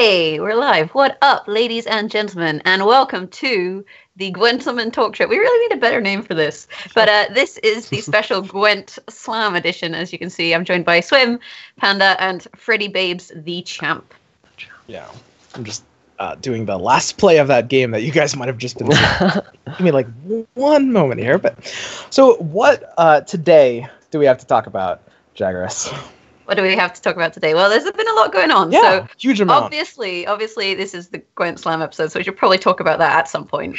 Hey, we're live. What up, ladies and gentlemen, and welcome to the Gwentlemen Talkshow. We really need a better name for this, but this is the special Gwent Slam edition. As you can see, I'm joined by Swim, Panda, and Freddybabes, the champ. Yeah, I'm just doing the last play of that game that you guys might have just been seeing. Give me like one moment here. But so, what today do we have to talk about, Jaggerous? What do we have to talk about today? Well, there's been a lot going on. Yeah, so huge amount. Obviously, this is the Gwent Slam episode, so we should probably talk about that at some point.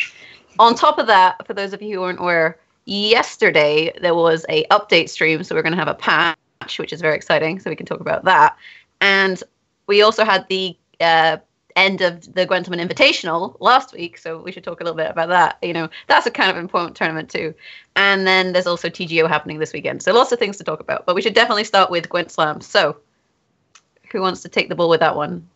On top of that, for those of you who aren't aware, yesterday there was a update stream, so we're going to have a patch, which is very exciting, so we can talk about that. And we also had the end of the Gwentlemen Invitational last week, so we should talk a little bit about that. You know, that's a kind of important tournament too. And then there's also TGO happening this weekend, so lots of things to talk about. But we should definitely start with Gwent Slam. So, who wants to take the ball with that one?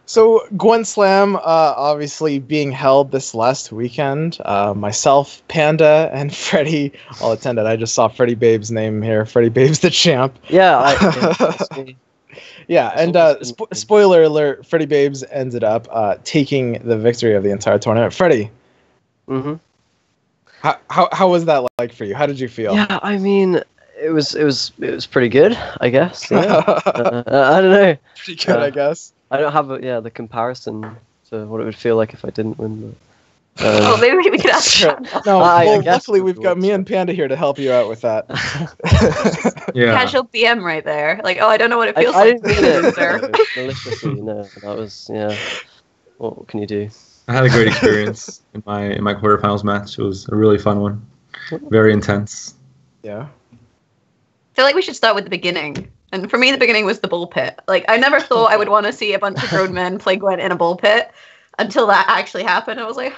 So, Gwent Slam, obviously being held this last weekend. Myself, Panda, and Freddie all attended. I just saw Freddybabes' name here. Freddybabes the champ. Yeah, Yeah, and spoiler alert, Freddybabes ended up taking the victory of the entire tournament. Freddie, how was that like for you? How did you feel? Yeah, I mean, it was pretty good, I guess. Yeah. I don't know. Pretty good, I guess. I don't have the comparison to what it would feel like if I didn't win. Maybe we could ask that. No, well, luckily we've got me and Panda here to help you out with that. Yeah. Casual BM right there. Like, I don't know what it feels like. I didn't mean it maliciously. No, that was What can you do? I had a great experience in my quarterfinals match. It was a really fun one, very intense. Yeah. I feel like we should start with the beginning. And for me, the beginning was the bull pit. Like, I never thought I would want to see a bunch of grown men play Gwent in a bull pit until that actually happened. I was like,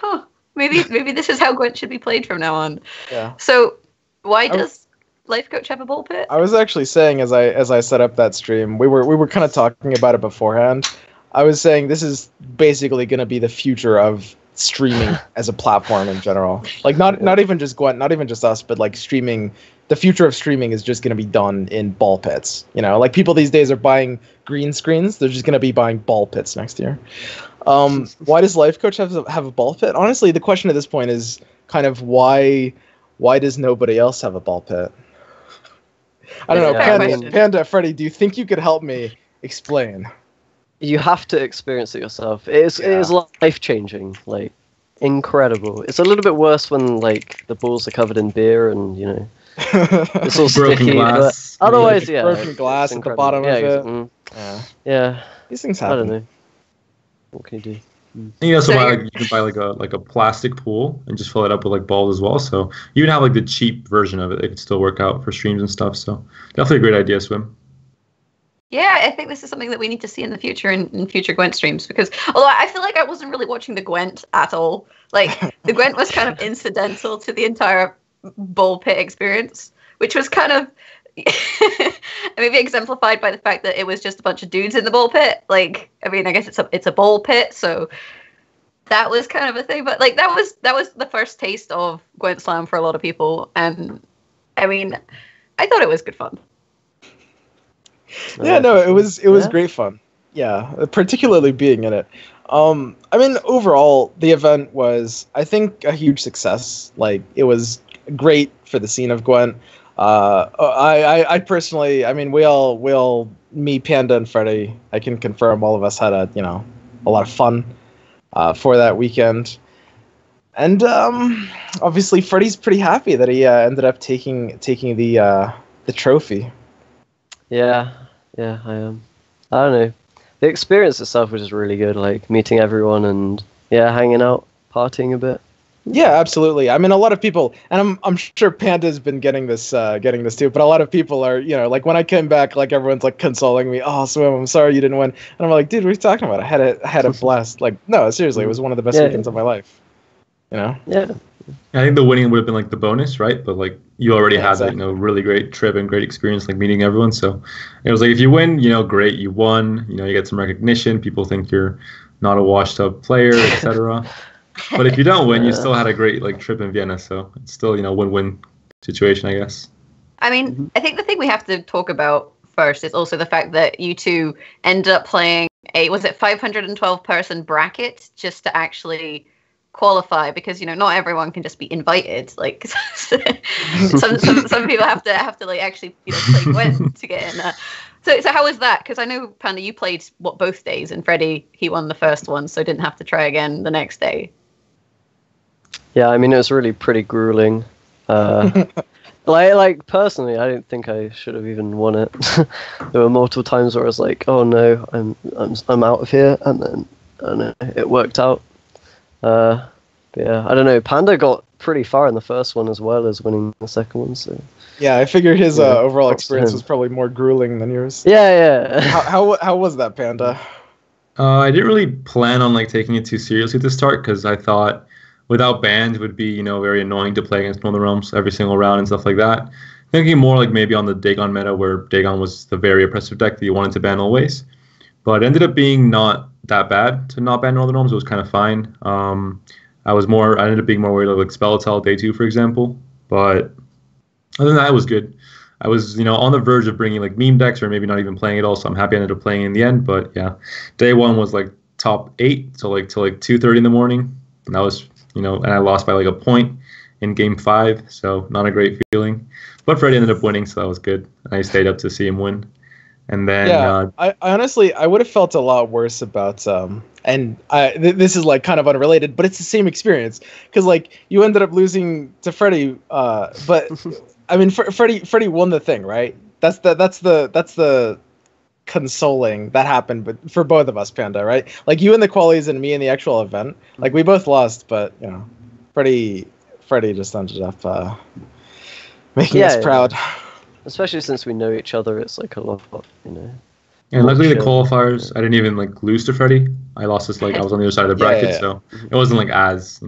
maybe this is how Gwent should be played from now on. Yeah. So, why does Life Coach have a bull pit? I was actually saying as I set up that stream, we were kind of talking about it beforehand. I was saying this is basically going to be the future of streaming as a platform in general. Like not even just Gwent, not even just us, but like streaming. The future of streaming is just going to be done in ball pits. You know, like people these days are buying green screens. They're just going to be buying ball pits next year. Why does Life Coach have a ball pit? Honestly, the question at this point is kind of why does nobody else have a ball pit? I don't know. Panda, Freddie, do you think you could help me explain? You have to experience it yourself. It is life-changing, like incredible. It's a little bit worse when like the balls are covered in beer and it's all broken sticky. Glass. But otherwise, broken glass at the bottom of it. Yeah. These things happen. I don't know. What can you do? I think that's why you can buy like a plastic pool and just fill it up with like balls as well. So you even have like the cheap version of it. It could still work out for streams and stuff. So definitely a great idea, Swim. Yeah, I think this is something that we need to see in the future in future Gwent streams, because although I feel like I wasn't really watching the Gwent at all. Like the Gwent was kind of incidental to the entire bull pit experience, which was kind of maybe exemplified by the fact that it was just a bunch of dudes in the bull pit. Like, I mean, I guess it's a bull pit, so that was kind of a thing. But like that was the first taste of Gwent Slam for a lot of people, and I mean, I thought it was good fun. Yeah, no, it was great fun. Yeah, particularly being in it. I mean, overall, the event was, I think, a huge success. Like, it was great for the scene of Gwent. I personally, I mean, we all, me, Panda, and Freddie, I can confirm all of us had a lot of fun for that weekend. And obviously, Freddie's pretty happy that he ended up taking the trophy. Yeah, I am. I don't know. The experience itself was just really good, like meeting everyone and hanging out, partying a bit. Yeah, absolutely. I mean, a lot of people, and I'm sure Panda's been getting this too, but a lot of people are, like when I came back, like everyone's like consoling me. Oh, Swim, I'm sorry you didn't win. And I'm like, dude, what are you talking about? I had a blast. Like, no, seriously, it was one of the best weekends of my life. Yeah. I think the winning would have been like the bonus, right? But like you already had that, really great trip and great experience, like meeting everyone. So it was like if you win, great, you won. You get some recognition. People think you're not a washed-up player, etc. But if you don't win, you still had a great like trip in Vienna. So it's still win-win situation, I guess. I mean, I think the thing we have to talk about first is also the fact that you two end up playing was it 512 person bracket just to actually qualify, because not everyone can just be invited. Like some people have to like actually play Gwent to get in. So how was that? Because I know, Panda, you played both days, and Freddie, he won the first one, so didn't have to try again the next day. Yeah, I mean, it was really pretty grueling. Like personally, I don't think I should have even won it. There were multiple times where I was like, "Oh no, I'm out of here," and then I don't know, it worked out. But yeah, I don't know. Panda got pretty far in the first one as well as winning the second one. So yeah, I figured his overall experience was probably more grueling than yours. Yeah. How was that, Panda? I didn't really plan on taking it too seriously at the start, because I thought without bans it would be very annoying to play against Northern Realms every single round and stuff like that. Thinking more maybe on the Dagon meta, where Dagon was the very oppressive deck that you wanted to ban always. But it ended up being not that bad to not ban Northern Realms. It was kind of fine. I ended up being more worried about Spellitel day 2, for example. But other than that, it was good. I was, on the verge of bringing meme decks, or maybe not even playing at all. So I'm happy I ended up playing in the end. But yeah, day 1 was top 8 till 2:30 in the morning, and that was and I lost by a point in game 5. So not a great feeling. But Freddie ended up winning, so that was good. I stayed up to see him win. And then I honestly would have felt a lot worse about and this is kind of unrelated, but it's the same experience, because you ended up losing to Freddie, but I mean Freddie won the thing, right? That's the consoling that happened, but for both of us, Panda, right? You in the qualies and me in the actual event, we both lost, but Freddie just ended up making us proud. Especially since we know each other, it's a lot, And luckily the qualifiers, I didn't even like lose to Freddie. I lost this I was on the other side of the bracket, so it wasn't like as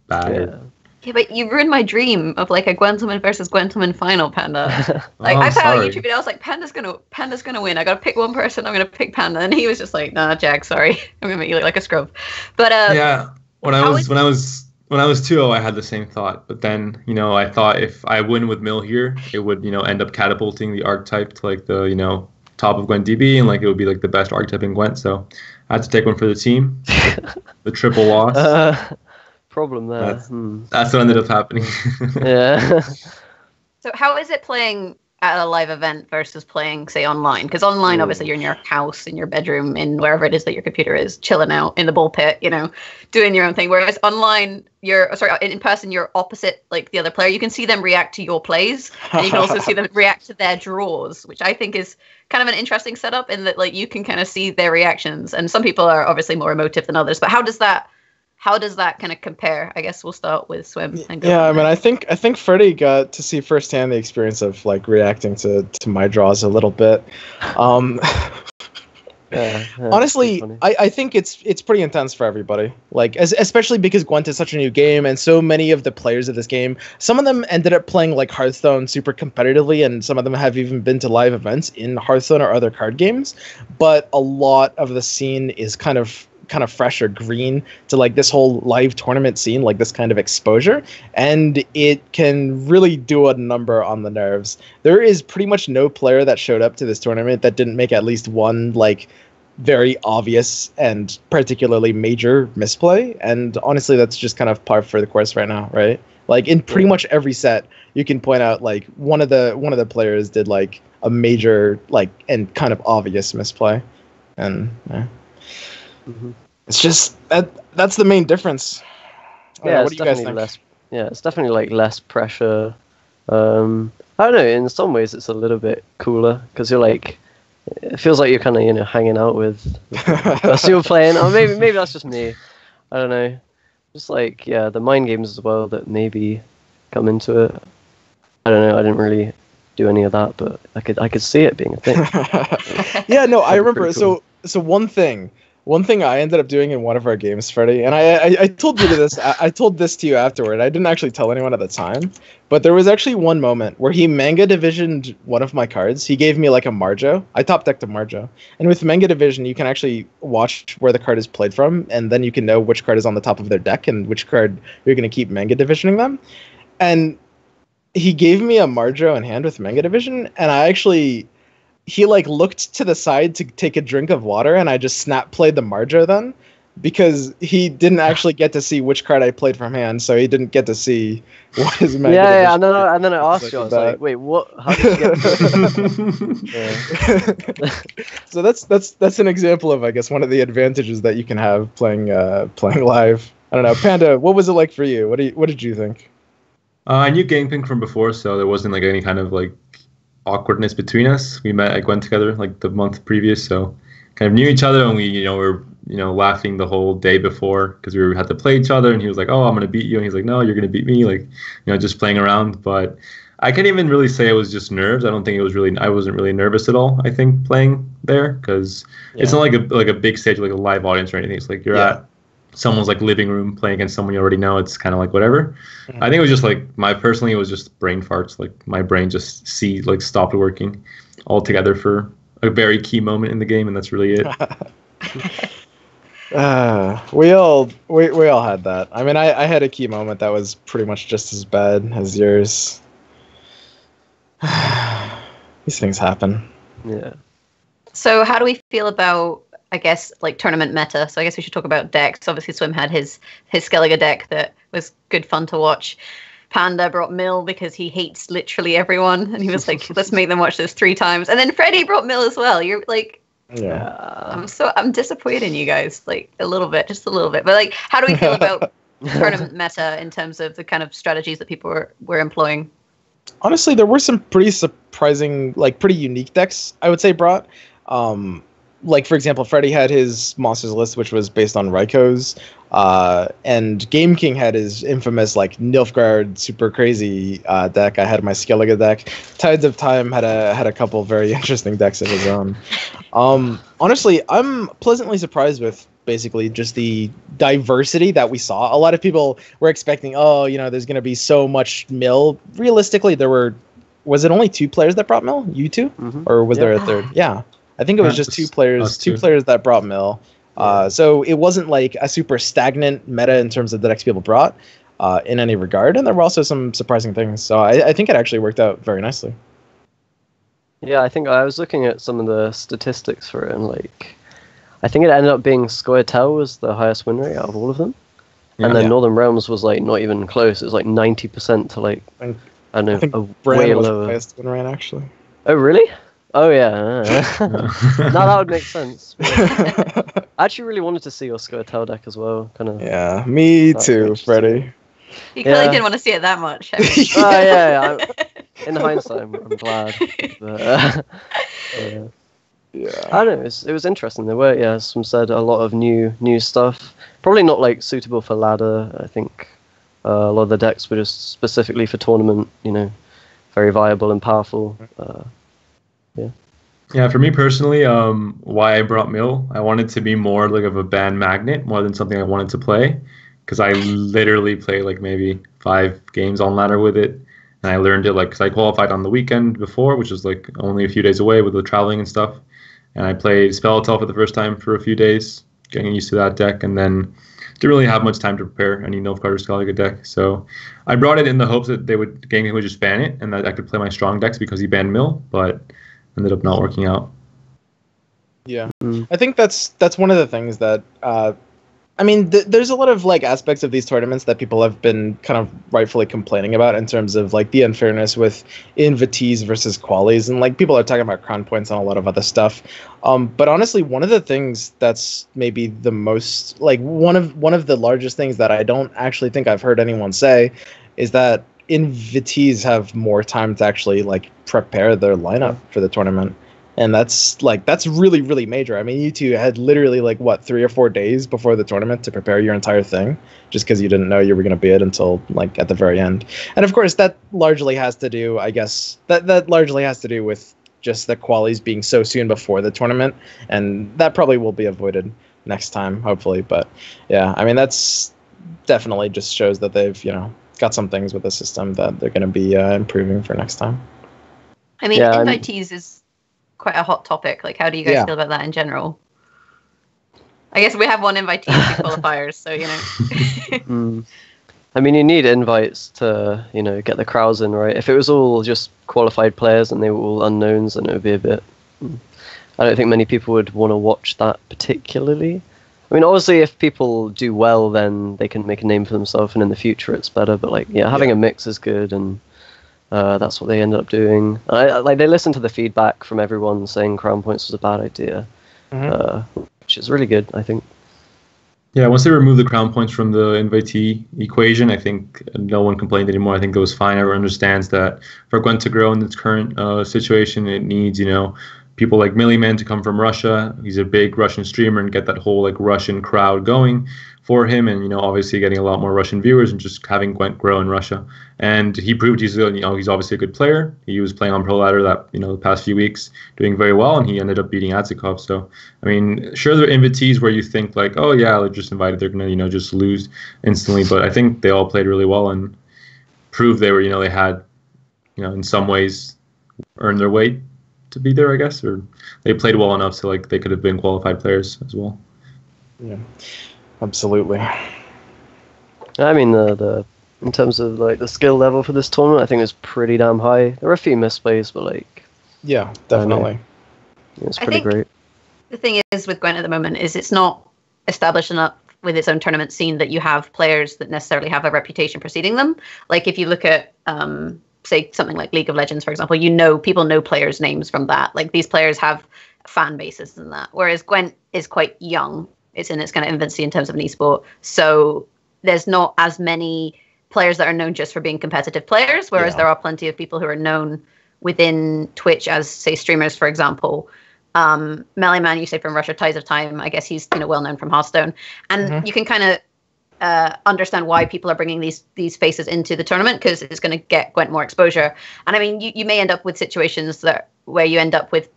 bad. Yeah, but you ruined my dream of like a Gwentlemen versus Gwentlemen final, Panda. Like I found sorry. a YouTube video, I was like, Panda's gonna win. I gotta pick one person. I'm gonna pick Panda, and he was just like, Nah, Jag, sorry, I'm gonna make you look like a scrub. But yeah, when I was 2-0, I had the same thought. But then I thought if I win with Mill here, it would end up catapulting the archetype to like the top of Gwent DB, and like it would be like the best archetype in Gwent. So I had to take one for the team. The triple loss. Problem there. That's what ended up happening. Yeah. So how is it playing at a live event versus playing, say, online? Because online, obviously, you're in your house, in your bedroom, in wherever it is that your computer is, chilling out in the bull pit, doing your own thing. Whereas online, in person, you're opposite like the other player. You can see them react to your plays, and you can also see them react to their draws, which I think is kind of an interesting setup in that like you can kind of see their reactions. And some people are obviously more emotive than others. But how does that kind of compare? I guess we'll start with Swim. And go I mean, I think Freddie got to see firsthand the experience of like reacting to my draws a little bit. Honestly, I think it's pretty intense for everybody. Like, especially because Gwent is such a new game, and so many of the players of this game, some of them ended up playing like Hearthstone super competitively, and some of them have even been to live events in Hearthstone or other card games. But a lot of the scene is kind of fresh or green to like this whole live tournament scene, like this kind of exposure, and it can really do a number on the nerves. There is pretty much no player that showed up to this tournament that didn't make at least one like very obvious and particularly major misplay, and honestly that's just kind of par for the course right now, right? Like in pretty much every set you can point out like one of the players did like a major like and kind of obvious misplay, and it's just that's the main difference. What do you guys think? It's definitely like less pressure. I don't know, in some ways it's a little bit cooler because you're like, it feels like you're kind of hanging out with the person you're playing, or maybe that's just me. I don't know, just like the mind games as well that maybe come into it. I don't know, I didn't really do any of that, but I could see it being a thing. I remember. Cool. So one thing I ended up doing in one of our games, Freddie, and I told you this. I told this to you afterward. I didn't actually tell anyone at the time, but there was actually one moment where he manga divisioned one of my cards. He gave me like a Marjo. I top decked a Marjo, and with manga division, you can actually watch where the card is played from, and then you can know which card is on the top of their deck and which card you're going to keep manga divisioning them. And he gave me a Marjo in hand with manga division, and I actually he like looked to the side to take a drink of water, and I just snap played the Marjo then, because he didn't actually get to see which card I played from hand, so he didn't get to see what his mega. Yeah, and then I asked you, I was like, wait, what? How did you get this? So that's an example of, I guess, one of the advantages that you can have playing live. I don't know, Panda, what was it like for you? What did you think? I knew Gangping from before, so there wasn't like any kind of like awkwardness between us. We met at Gwent together like the month previous, so kind of knew each other, and we were laughing the whole day before because we had to play each other, and he was like, "Oh, I'm gonna beat you," and he's like, "No, you're gonna beat me," like just playing around. But I can't even really say it was just nerves. I don't think it was really. I wasn't really nervous at all. I think playing there because it's not like a big stage, like a live audience or anything. It's like you're at someone's like living room playing against someone you already know. It's kind of like whatever. Mm-hmm. I think it was just like it was just brain farts. Like my brain just stopped working altogether for a very key moment in the game, and that's really it. We all had that. I mean, I had a key moment that was pretty much just as bad as yours. These things happen. Yeah. So how do we feel about, I guess, like tournament meta? So I guess we should talk about decks. Obviously, Swim had his Skellige deck that was good fun to watch. Panda brought Mill because he hates literally everyone, and he was like, "Let's make them watch this 3 times." And then Freddie brought Mill as well. You're like, I'm disappointed in you guys, like a little bit, just a little bit. But like, how do we feel about tournament meta in terms of the kind of strategies that people were employing? Honestly, there were some pretty surprising, like pretty unique decks, I would say, brought. Like, for example, Freddie had his Monsters list, which was based on Raikou, and Game King had his infamous, like, Nilfgaard super crazy deck. I had my Skellige deck. Tides of Time had a couple very interesting decks of his own. Honestly, I'm pleasantly surprised with basically just the diversity that we saw. A lot of people were expecting, there's going to be so much Mill. Realistically, was it only 2 players that brought Mill? You two? Mm-hmm. Or was there a third? Yeah. I think it was just 2 players. 2 players that brought Mill. So it wasn't like a super stagnant meta in terms of the decks people brought in any regard. And there were also some surprising things. So I think it actually worked out very nicely. Yeah, I think I was looking at some of the statistics for it, and like, I think it ended up being Scoia'tael was the highest win rate out of all of them. And then Northern Realms was like not even close. It was like 90% to like, I don't know, way was lower. The highest win rate, actually. Oh, really? Oh, yeah. No, that would make sense. I actually really wanted to see your Scoia'tael deck as well. Yeah, me too, Freddie. You clearly didn't want to see it that much. In hindsight, I'm glad. But, I don't know. It was interesting. There were, as some said, a lot of new stuff. Probably not like suitable for ladder. I think a lot of the decks were just specifically for tournament. Very viable and powerful. Yeah, for me personally, why I brought Mill, I wanted to be more like of a ban magnet more than something I wanted to play, because I literally played like maybe 5 games on ladder with it, and I learned it because I qualified on the weekend before, which was like only a few days away with the traveling and stuff, and I played Spelltell for the first time for a few days, getting used to that deck, and then didn't really have much time to prepare any Nilfgaard or Skellige deck, so I brought it in the hopes that Gaming would just ban it, and that I could play my strong decks because he banned Mill, but ended up not working out. Yeah, I think that's one of the things that there's a lot of like aspects of these tournaments that people have been kind of rightfully complaining about in terms of like the unfairness with invitees versus qualies, and like people are talking about crown points and a lot of other stuff. But honestly, one of the things that's maybe the most like one of the largest things that I don't actually think I've heard anyone say is that invitees have more time to actually like prepare their lineup for the tournament, and that's really, really major. I mean, you two had literally like 3 or 4 days before the tournament to prepare your entire thing, just because you didn't know you were going to be it until like at the very end. And of course, that largely has to do, I guess, that largely has to do with just the qualies being so soon before the tournament, and that probably will be avoided next time, hopefully. But yeah, I mean, that's definitely just shows that they've got some things with the system that they're going to be improving for next time. I mean, invitees is quite a hot topic. Like, how do you guys feel about that in general? I guess we have one invitee to qualifiers, so I mean, you need invites to get the crowds in, right? If it was all just qualified players and they were all unknowns, then it would be a bit I don't think many people would want to watch that particularly. I mean, obviously, if people do well, then they can make a name for themselves, and in the future, it's better. But like, having a mix is good, and that's what they ended up doing. They listened to the feedback from everyone saying Crown Points was a bad idea, which is really good, I think. Yeah, once they removed the crown points from the invitee equation, I think no one complained anymore. I think it was fine. Everyone understands that for Gwent to grow in its current situation, it needs, people like Milliman to come from Russia. He's a big Russian streamer and get that whole like Russian crowd going for him, and obviously getting a lot more Russian viewers and just having Gwent grow in Russia. And he proved he's obviously a good player. He was playing on Pro Ladder that the past few weeks, doing very well, and he ended up beating Adzikov. So I mean, sure, there are invitees where you think like, oh yeah, they're just invited, they're gonna just lose instantly. But I think they all played really well and proved they were they had in some ways earned their way to be there, I guess, or they played well enough so like they could have been qualified players as well. Yeah. Absolutely. I mean, the in terms of like the skill level for this tournament, I think it's pretty damn high. There were a few misplays, but like, yeah, definitely, it's pretty great. The thing is with Gwent at the moment is it's not established enough with its own tournament scene that you have players that necessarily have a reputation preceding them. Like if you look at say something like League of Legends, for example, people know players' names from that. Like these players have fan bases and that, whereas Gwent is quite young. It's in its kind of infancy in terms of an esport. So there's not as many players that are known just for being competitive players, whereas there are plenty of people who are known within Twitch as, say, streamers, for example. Melee, you say from Russia, Ties of Time, I guess he's well known from Hearthstone. And you can kind of understand why people are bringing these faces into the tournament, because it's going to get Gwent more exposure. And I mean, you may end up with situations where you end up with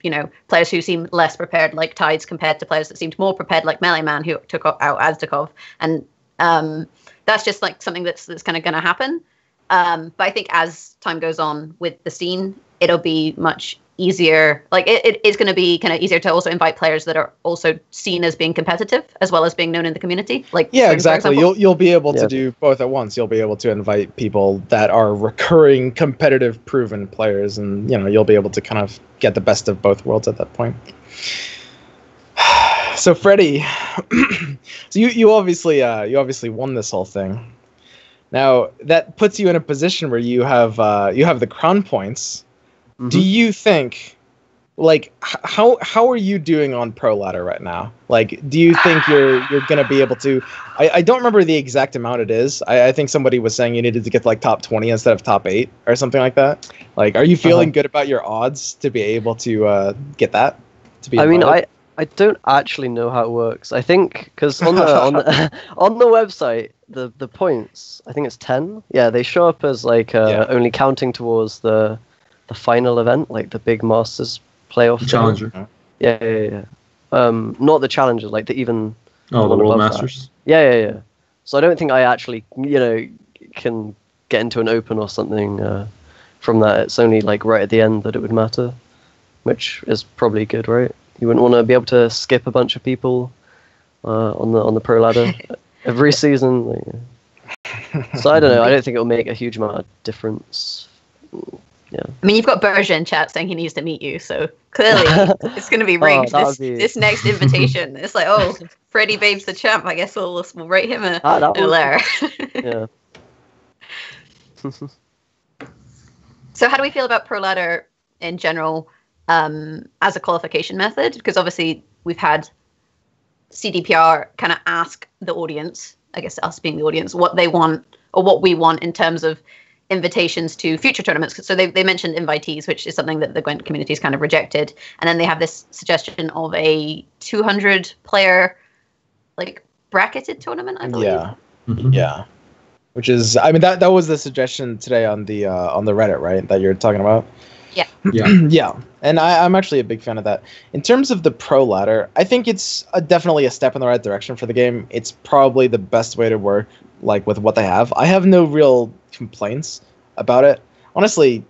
players who seem less prepared, like Tides, compared to players that seemed more prepared, like Melee Man, who took out Azdakov, and that's just like something that's kind of going to happen. But I think as time goes on with the scene, it'll be much easier. Like it is going to be kind of easier to also invite players that are also seen as being competitive as well as being known in the community. Like Swim, exactly. You'll be able to do both at once. You'll be able to invite people that are recurring, competitive, proven players, and you'll be able to kind of get the best of both worlds at that point. So Freddie, so you obviously won this whole thing. Now that puts you in a position where you have the crown points. Do you think, like, how are you doing on Pro Ladder right now? Like, do you think you're gonna be able to? I don't remember the exact amount it is. I think somebody was saying you needed to get like top 20 instead of top 8 or something like that. Like, are you feeling good about your odds to be able to get that? I mean, I don't actually know how it works. I think because on the on the website, the points, I think it's 10. Yeah, they show up as like only counting towards the final event, like the big Masters playoff Challenger. Yeah. Not the Challenger, like the even. Oh, the World Masters. That. Yeah. So I don't think I actually, can get into an open or something from that. It's only like right at the end that it would matter, which is probably good, right? You wouldn't want to be able to skip a bunch of people on the Pro Ladder every season. So I don't know. I don't think it'll make a huge amount of difference. Yeah. I mean, you've got Berger in chat saying he needs to meet you, so clearly it's going to be rigged. This next invitation, it's like, oh, Freddybabes the champ. I guess we'll write him a letter. Yeah. So, how do we feel about Pro Ladder in general as a qualification method? Because obviously we've had CDPR kind of ask the audience, I guess us being the audience, what they want or what we want in terms of invitations to future tournaments. So they mentioned invitees, which is something that the Gwent community has kind of rejected. And then they have this suggestion of a 200 player like bracketed tournament, I believe. Yeah. Yeah. Which is, I mean, that was the suggestion today on the Reddit, right? That you're talking about. Yeah. Yeah. And I'm actually a big fan of that. In terms of the Pro Ladder, I think it's definitely a step in the right direction for the game. It's probably the best way to work, like, with what they have. I have no real complaints about it. Honestly,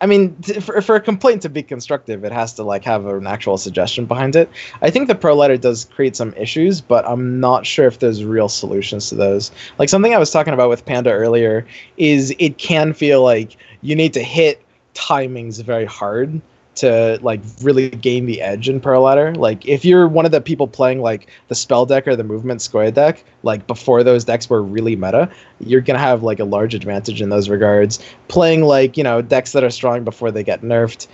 I mean, for a complaint to be constructive, it has to, like, have an actual suggestion behind it. I think the Pro Ladder does create some issues, but I'm not sure if there's real solutions to those. Like, something I was talking about with Panda earlier is it can feel like you need to hit timings very hard to like really gain the edge in Pro Ladder. Like if you're one of the people playing like the spell deck or the movement square deck, like before those decks were really meta, you're gonna have like a large advantage in those regards. Playing like, you know, decks that are strong before they get nerfed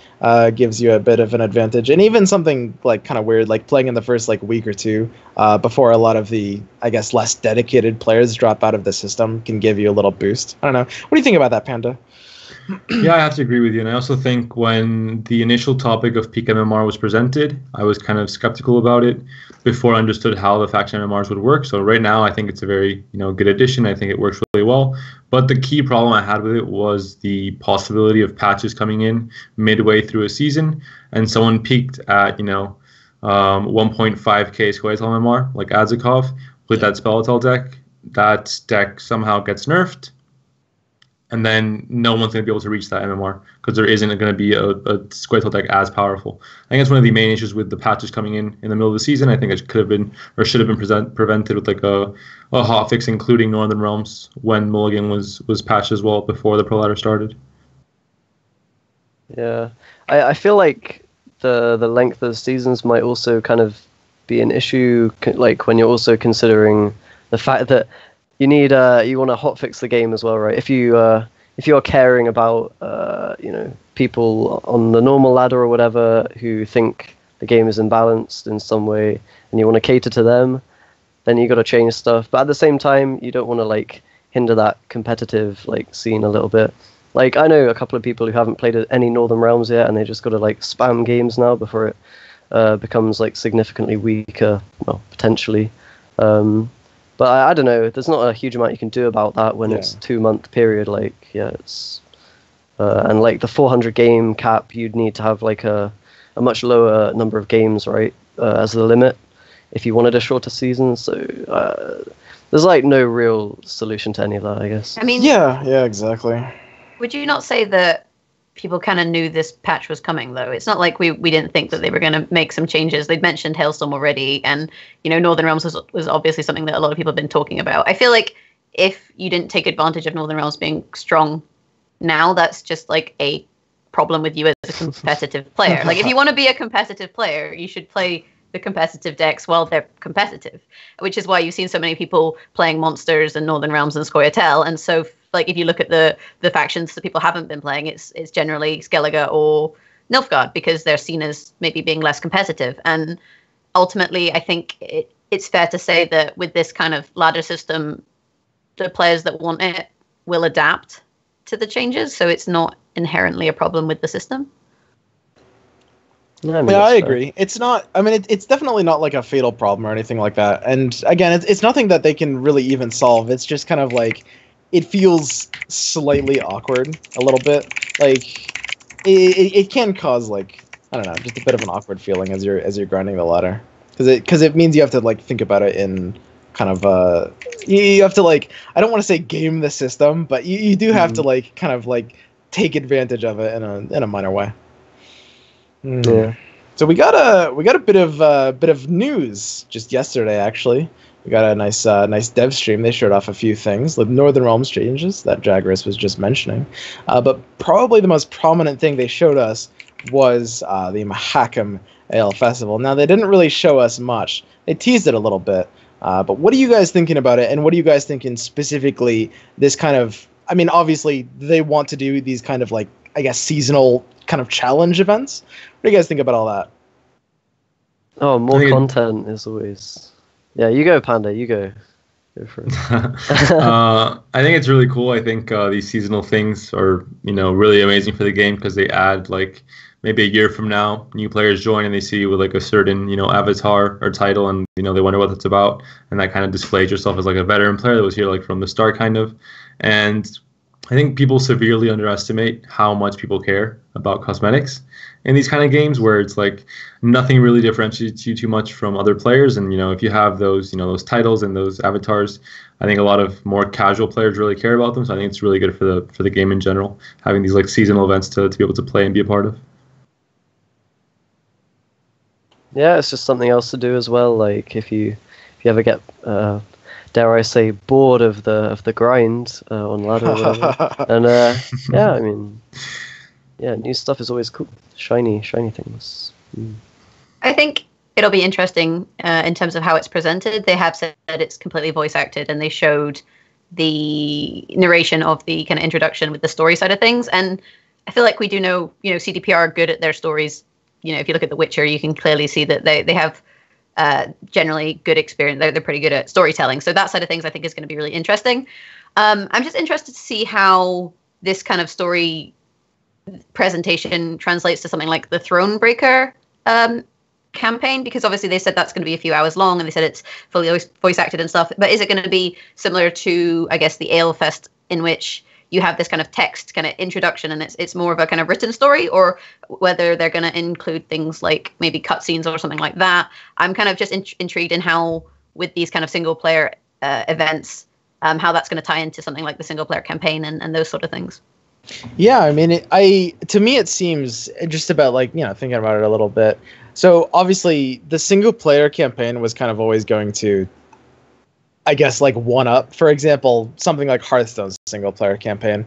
gives you a bit of an advantage. And even something like kind of weird, like playing in the first like week or two before a lot of the, I guess, less dedicated players drop out of the system can give you a little boost. I don't know. What do you think about that, Panda? Yeah, I have to agree with you. And I also think when the initial topic of peak MMR was presented, I was kind of skeptical about it before I understood how the faction MMRs would work. So right now, I think it's a very, you know, good addition. I think it works really well. But the key problem I had with it was the possibility of patches coming in midway through a season, and someone peaked at, you know, 1.5k Squaretel MMR, like Adzikov, with that Speletal deck. That deck somehow gets nerfed, and then no one's going to be able to reach that MMR because there isn't going to be a Squaretel deck as powerful. I think that's one of the main issues with the patches coming in the middle of the season. I think it could have been or should have been prevented with like a hotfix, including Northern Realms when Mulligan was patched as well before the Pro Ladder started. Yeah, I feel like the length of seasons might also kind of be an issue, like when you're also considering the fact that you need you want to hotfix the game as well, right? If you're caring about you know, people on the normal ladder or whatever who think the game is imbalanced in some way, and you want to cater to them, then you got to change stuff. But at the same time, you don't want to like hinder that competitive like scene a little bit. Like I know a couple of people who haven't played any Northern Realms yet, and they just got to like spam games now before it becomes like significantly weaker, well, potentially. But I don't know. There's not a huge amount you can do about that when it's a 2-month period. Like, yeah, it's and like the 400 game cap, you'd need to have like a much lower number of games, right, as the limit if you wanted a shorter season. So there's like no real solution to any of that, I guess. I mean, yeah, exactly. Would you not say that people kind of knew this patch was coming, though? It's not like we didn't think that they were going to make some changes. They'd mentioned Hailstorm already, and, you know, Northern Realms was obviously something that a lot of people have been talking about. I feel like if you didn't take advantage of Northern Realms being strong now, that's just like a problem with you as a competitive player. Like, if you want to be a competitive player, you should play the competitive decks while they're competitive, which is why you've seen so many people playing Monsters and Northern Realms and Scoia'tael. And so, like, if you look at the factions that people haven't been playing, it's generally Skellige or Nilfgaard, because they're seen as maybe being less competitive. And ultimately, I think it's fair to say that with this kind of ladder system, the players that want it will adapt to the changes, so it's not inherently a problem with the system. Yeah, I agree. It's not. I mean, it's definitely not like a fatal problem or anything like that. And again, it's nothing that they can really even solve. It's just kind of like it feels slightly awkward a little bit. Like it can cause like, I don't know, just a bit of an awkward feeling as you're grinding the ladder, because it means you have to like think about it in kind of you have to like, I don't want to say game the system, but you do have to like kind of like take advantage of it in a minor way. Yeah. So we got a bit of news just yesterday, actually. We got a nice dev stream. They showed off a few things, like Northern Realms changes that Jaggerous was just mentioning. But probably the most prominent thing they showed us was the Mahakam Ale Festival. Now, they didn't really show us much. They teased it a little bit. But what are you guys thinking about it? And what are you guys thinking specifically this kind of, I mean, obviously they want to do these kind of like, I guess, seasonal kind of challenge events. What do you guys think about all that? Oh, more content is always... Yeah, you go, Panda, you go. Go for it. I think it's really cool. I think these seasonal things are, you know, really amazing for the game because they add, like, maybe a year from now, new players join and they see you with, like, a certain, you know, avatar or title, and, you know, they wonder what that's about. And that kind of displays yourself as, like, a veteran player that was here, like, from the start, kind of. And I think people severely underestimate how much people care about cosmetics in these kind of games, where it's like nothing really differentiates you too much from other players. And, you know, if you have those, you know, those titles and those avatars, I think a lot of more casual players really care about them. So I think it's really good for the game in general, having these like seasonal events to be able to play and be a part of. Yeah, it's just something else to do as well. Like if you ever get dare I say, bored of the grind on ladder or whatever. And yeah, I mean, yeah, new stuff is always cool. Shiny things. I think it'll be interesting in terms of how it's presented. They have said it's completely voice acted, and they showed the narration of the kind of introduction with the story side of things. And I feel like we do know, CDPR are good at their stories. If you look at The Witcher, you can clearly see that they have generally good experience. They're pretty good at storytelling. So that side of things I think is going to be really interesting. I'm just interested to see how this kind of story presentation translates to something like the Thronebreaker campaign, because obviously they said that's going to be a few hours long, and they said it's fully voice acted and stuff. But is it going to be similar to, I guess, the Ale Fest, in which you have this kind of text kind of introduction and it's more of a kind of written story, or whether they're going to include things like maybe cutscenes or something like that? I'm kind of just intrigued in how, with these kind of single player events, how that's going to tie into something like the single player campaign and those sort of things. Yeah, I mean, to me it seems just about like, thinking about it a little bit. So obviously the single player campaign was kind of always going to, I guess, like one up, for example, something like Hearthstone's single player campaign.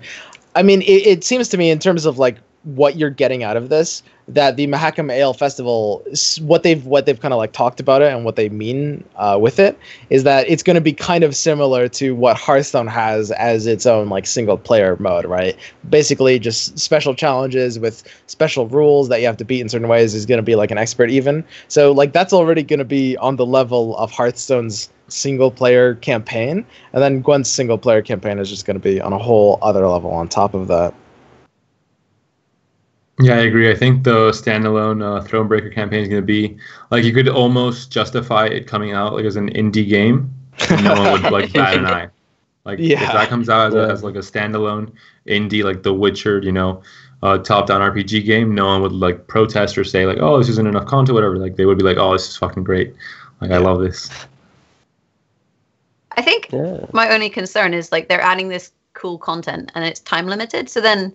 I mean, it seems to me, in terms of like what you're getting out of this, that the Mahakam Ale Festival, what they've kind of like talked about it and what they mean with it, is that it's going to be kind of similar to what Hearthstone has as its own like single player mode, right? Basically just special challenges with special rules that you have to beat in certain ways is going to be like an expert even. So like that's already going to be on the level of Hearthstone's single player campaign, and then Gwent's single player campaign is just going to be on a whole other level on top of that. Yeah, I agree. I think the standalone Thronebreaker campaign is going to be like, you could almost justify it coming out like as an indie game, and no one would like bat an eye. Like if that comes out as like a standalone indie, like The Witcher, top-down RPG game, no one would like protest or say like, oh, this isn't enough content, whatever. Like they would be like, oh, this is fucking great. Like I love this. I think my only concern is like they're adding this cool content and it's time limited. So then,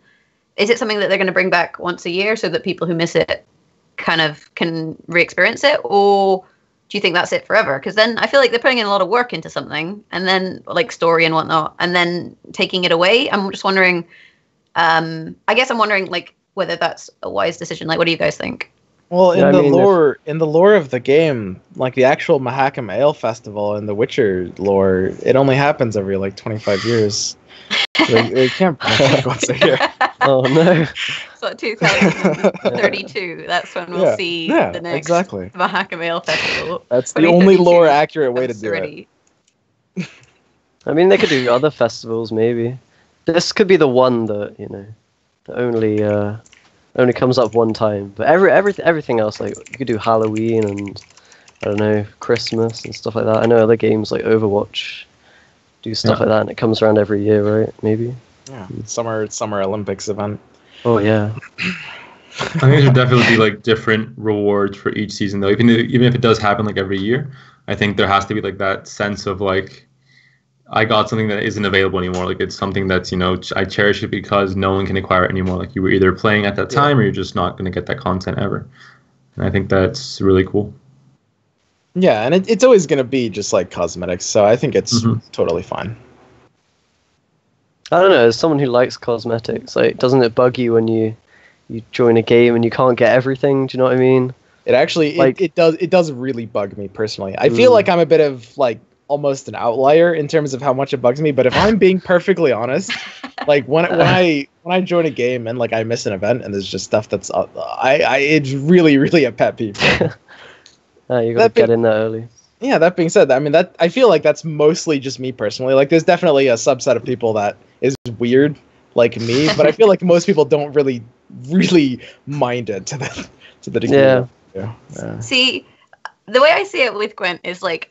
is it something that they're going to bring back once a year so that people who miss it kind of can re-experience it? Or do you think that's it forever? Because then I feel like they're putting in a lot of work into something, and then like story and whatnot, and then taking it away. I'm just wondering, I guess I'm wondering like whether that's a wise decision. Like, what do you guys think? Well, in the lore of the game, like the actual Mahakam Ale Festival and the Witcher lore, it only happens every like 25 years. They can't bring once a year. Oh no! So 2032, that's when we'll see the next Mahakam Ale Festival. That's the only lore accurate way to do it. I mean, they could do other festivals maybe. This could be the one that that only comes up one time. But everything else, like you could do Halloween and I don't know, Christmas and stuff like that. I know other games like Overwatch do stuff like that, and it comes around every year, right? Maybe. Yeah, summer Olympics event. Oh yeah. I think there should definitely be like different rewards for each season, though. Even if it does happen like every year, I think there has to be like that sense of like, I got something that isn't available anymore. Like it's something that's I cherish it because no one can acquire it anymore. Like you were either playing at that time or you're just not going to get that content ever. And I think that's really cool. Yeah, and it's always going to be just like cosmetics, so I think it's totally fine. I don't know, as someone who likes cosmetics, like, doesn't it bug you when you join a game and you can't get everything? Do you know what I mean? It actually, like, it does really bug me personally. I feel like I'm a bit of, like, almost an outlier in terms of how much it bugs me, but if I'm being perfectly honest, like, when I join a game and, like, I miss an event and there's just stuff that's, it's really, really a pet peeve. You gotta get in there early. Yeah, that being said, I mean, I feel like that's mostly just me personally. Like, there's definitely a subset of people that is weird, like me, but I feel like most people don't really mind it to the degree. Yeah. See, the way I see it with Gwent is like,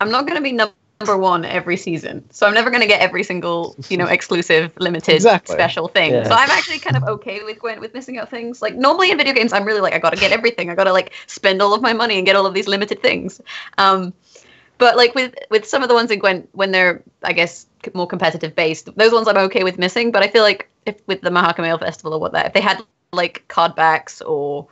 I'm not going to be number one every season, so I'm never going to get every single exclusive limited special thing. So I'm actually kind of okay with Gwent with missing out things. Like normally in video games I'm really like, I gotta get everything, I gotta like spend all of my money and get all of these limited things, but like with some of the ones in Gwent, when they're I guess more competitive based, those ones I'm okay with missing. But I feel like if with the Mahakam Ale Festival or if they had like card backs or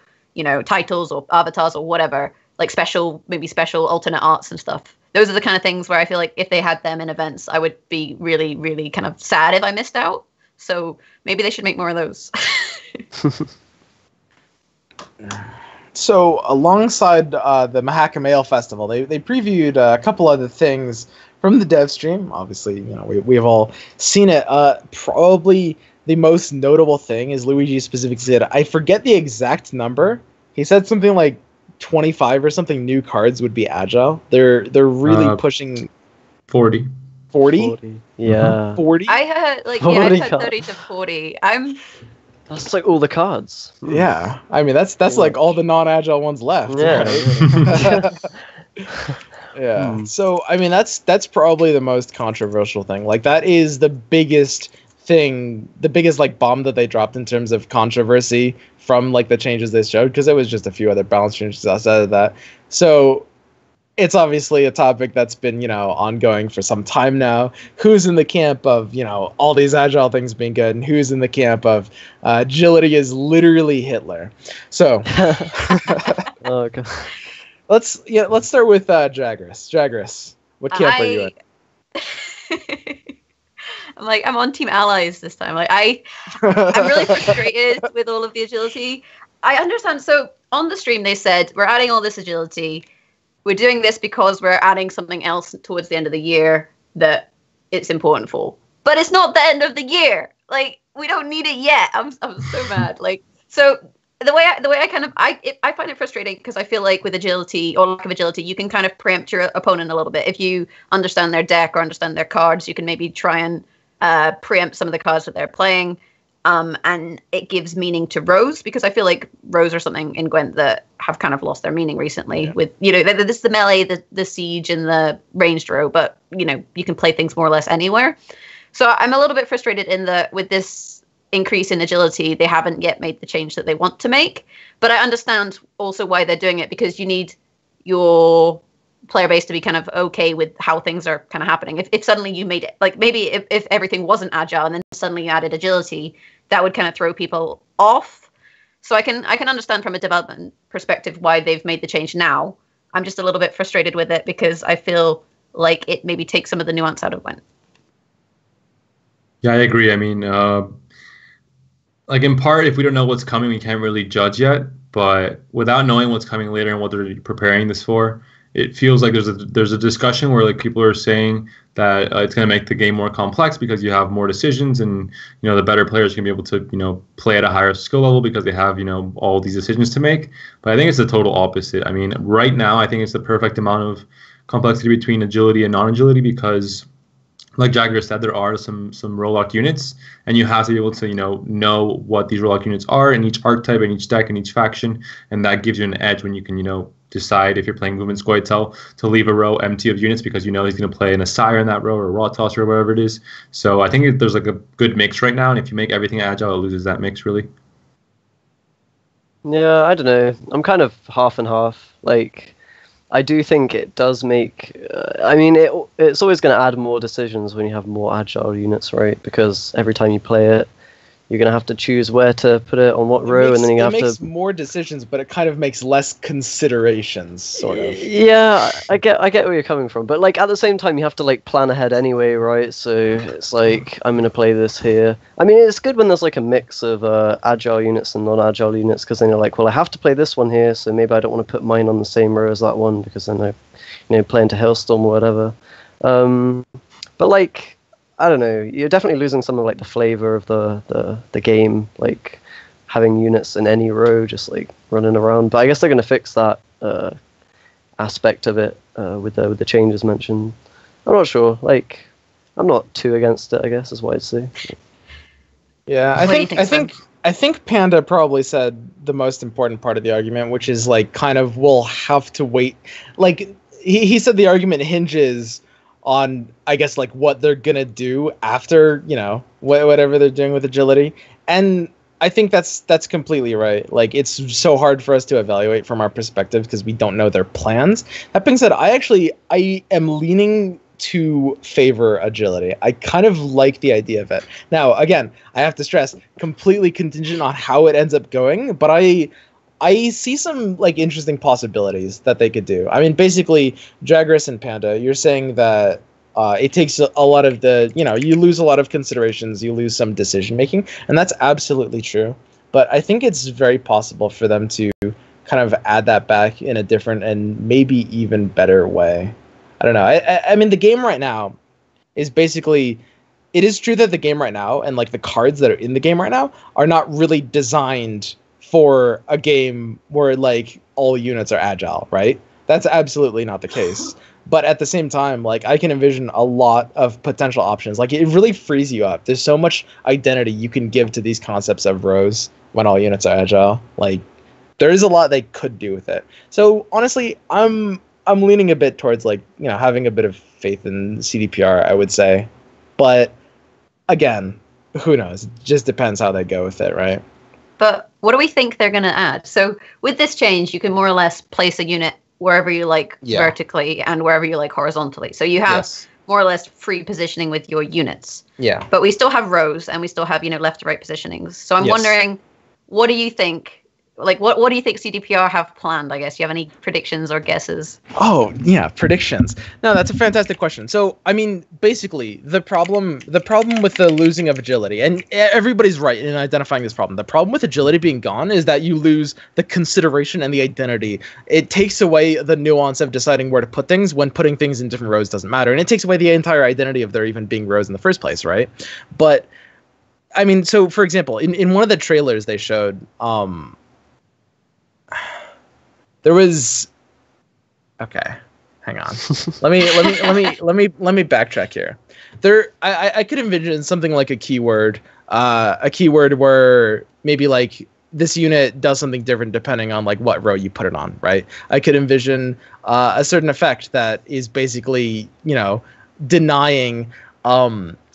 titles or avatars or whatever, like special alternate arts and stuff, those are the kind of things where I feel like if they had them in events, I would be really, really kind of sad if I missed out. So maybe they should make more of those. So alongside the Mahakam Ale Festival, they previewed a couple other things from the dev stream. Obviously, we have all seen it. Probably the most notable thing is Luigi specifically said, I forget the exact number. He said something like 25 or something new cards would be agile. They're really pushing 40. 40? Yeah. 40? I heard 40 I said cards. 30 to 40. That's like all the cards. Yeah. I mean, that's like all the non-agile ones left. Yeah. Right? Yeah. So, I mean, that's probably the most controversial thing. Like, that is the biggest thing, the biggest like bomb that they dropped in terms of controversy from like the changes they showed, because there was just a few other balance changes outside of that. So it's obviously a topic that's been, ongoing for some time now. Who's in the camp of, all these agile things being good, and who's in the camp of agility is literally Hitler? So Oh god. let's start with Jaggerous. Jaggerous, what camp are you in? I'm on Team Allies this time. I'm really frustrated with all of the agility. I understand. So on the stream, they said, we're adding all this agility. We're doing this because we're adding something else towards the end of the year that it's important for. But it's not the end of the year. Like, we don't need it yet. I'm so mad. So the way I find it frustrating, because I feel like with agility or lack of agility, you can kind of preempt your opponent a little bit. If you understand their deck or understand their cards, you can maybe try and preempt some of the cards that they're playing. And it gives meaning to rows, because I feel like rows are something in Gwent that have kind of lost their meaning recently. Yeah. With this is the melee, the siege, and the ranged row, but you can play things more or less anywhere. So I'm a little bit frustrated in that with this increase in agility, they haven't yet made the change that they want to make. But I understand also why they're doing it, because you need your player base to be kind of okay with how things are kind of happening. If suddenly you made it, like maybe if everything wasn't agile and then suddenly you added agility, that would kind of throw people off. So I can understand from a development perspective why they've made the change now. I'm just a little bit frustrated with it, because I feel like it maybe takes some of the nuance out of Gwent. Yeah, I agree. I mean, in part, if we don't know what's coming, we can't really judge yet. But without knowing what's coming later and what they're preparing this for, it feels like there's a discussion where like people are saying that it's going to make the game more complex because you have more decisions, and the better players can be able to play at a higher skill level because they have all these decisions to make. But I think it's the total opposite. I mean, right now I think it's the perfect amount of complexity between agility and non-agility, because like Jagger said, there are some roll-lock units, and you have to be able to know what these roll-lock units are in each archetype, in each deck, in each faction, and that gives you an edge when you can decide if you're playing Movement Scoia'tael to leave a row empty of units, because he's going to play an Asire in that row, or a Raw Tosser, or whatever it is. So I think there's like a good mix right now, and if you make everything agile, it loses that mix really. Yeah, I don't know. I'm kind of half and half. Like, I do think it does make. It's always going to add more decisions when you have more agile units, right? Because every time you play it, you're going to have to choose where to put it on what row, and then you have to... It makes more decisions, but it kind of makes less considerations, sort of. Yeah, I get where you're coming from. But, like, at the same time, you have to, like, plan ahead anyway, right? So it's like, I'm going to play this here. I mean, it's good when there's, like, a mix of agile units and non-agile units, because then you're like, well, I have to play this one here, so maybe I don't want to put mine on the same row as that one, because then I, play into Hailstorm or whatever. But, like... I don't know. You're definitely losing some of like the flavor of the game, like having units in any row just like running around. But I guess they're going to fix that aspect of it with the changes mentioned. I'm not sure. Like, I'm not too against it, I guess is what I'd say. Yeah, I think Panda probably said the most important part of the argument, which is like kind of we'll have to wait. Like he said the argument hinges on, I guess, like what they're gonna do after, whatever they're doing with agility. And I think that's completely right. Like, it's so hard for us to evaluate from our perspective because we don't know their plans. That being said, I am leaning to favor agility. I kind of like the idea of it. Now, again, I have to stress, completely contingent on how it ends up going, but I see some like interesting possibilities that they could do. I mean, basically, Jaggerous and Panda, you're saying that it takes a lot of the, you lose a lot of considerations, you lose some decision making, and that's absolutely true. but I think it's very possible for them to kind of add that back in a different and maybe even better way. I don't know. I mean, the game right now is basically, it is true that the game right now and like the cards that are in the game right now are not really designed for a game where like all units are agile, right? That's absolutely not the case. But at the same time, like I can envision a lot of potential options. Like it really frees you up. There's so much identity you can give to these concepts of rows when all units are agile. Like there is a lot they could do with it. So honestly, I'm leaning a bit towards like, you know, having a bit of faith in CDPR, I would say. But again, who knows? It just depends how they go with it, right? But what do we think they're going to add? So with this change, you can more or less place a unit wherever you like vertically and wherever you like horizontally. So you have more or less free positioning with your units. Yeah. But we still have rows and we still have, you know, left to right positionings. So I'm wondering, what do you think? Like, what do you think CDPR have planned, I guess? Do you have any predictions or guesses? Oh, yeah, predictions. No, that's a fantastic question. So, I mean, basically, the problem with the losing of agility, and everybody's right in identifying this problem. The problem with agility being gone is that you lose the consideration and the identity. It takes away the nuance of deciding where to put things when putting things in different rows doesn't matter. And it takes away the entire identity of there even being rows in the first place, right? But, I mean, so, for example, in one of the trailers they showed, there was, okay, hang on. let me backtrack here. I could envision something like a keyword where maybe like this unit does something different depending on like what row you put it on, right? I could envision a certain effect that is basically, you know, denying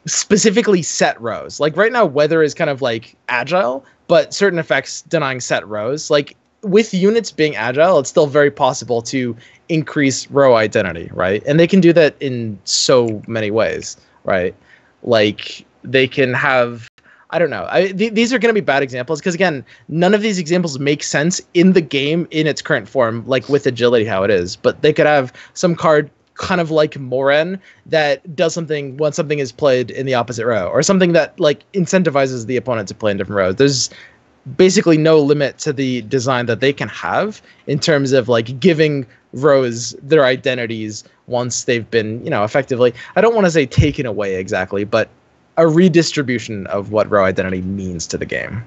specifically set rows. Like right now, weather is kind of like agile, but certain effects denying set rows. Like with units being agile, it's still very possible to increase row identity, right? And they can do that in so many ways, right? Like they can have, I don't know. These are going to be bad examples because, again, none of these examples make sense in the game in its current form, like with agility how it is. But they could have some card kind of like Moren that does something when something is played in the opposite row, or something that like incentivizes the opponent to play in different rows. There's basically no limit to the design that they can have in terms of like giving rows their identities once they've been, you know, effectively, I don't want to say taken away exactly, but a redistribution of what row identity means to the game.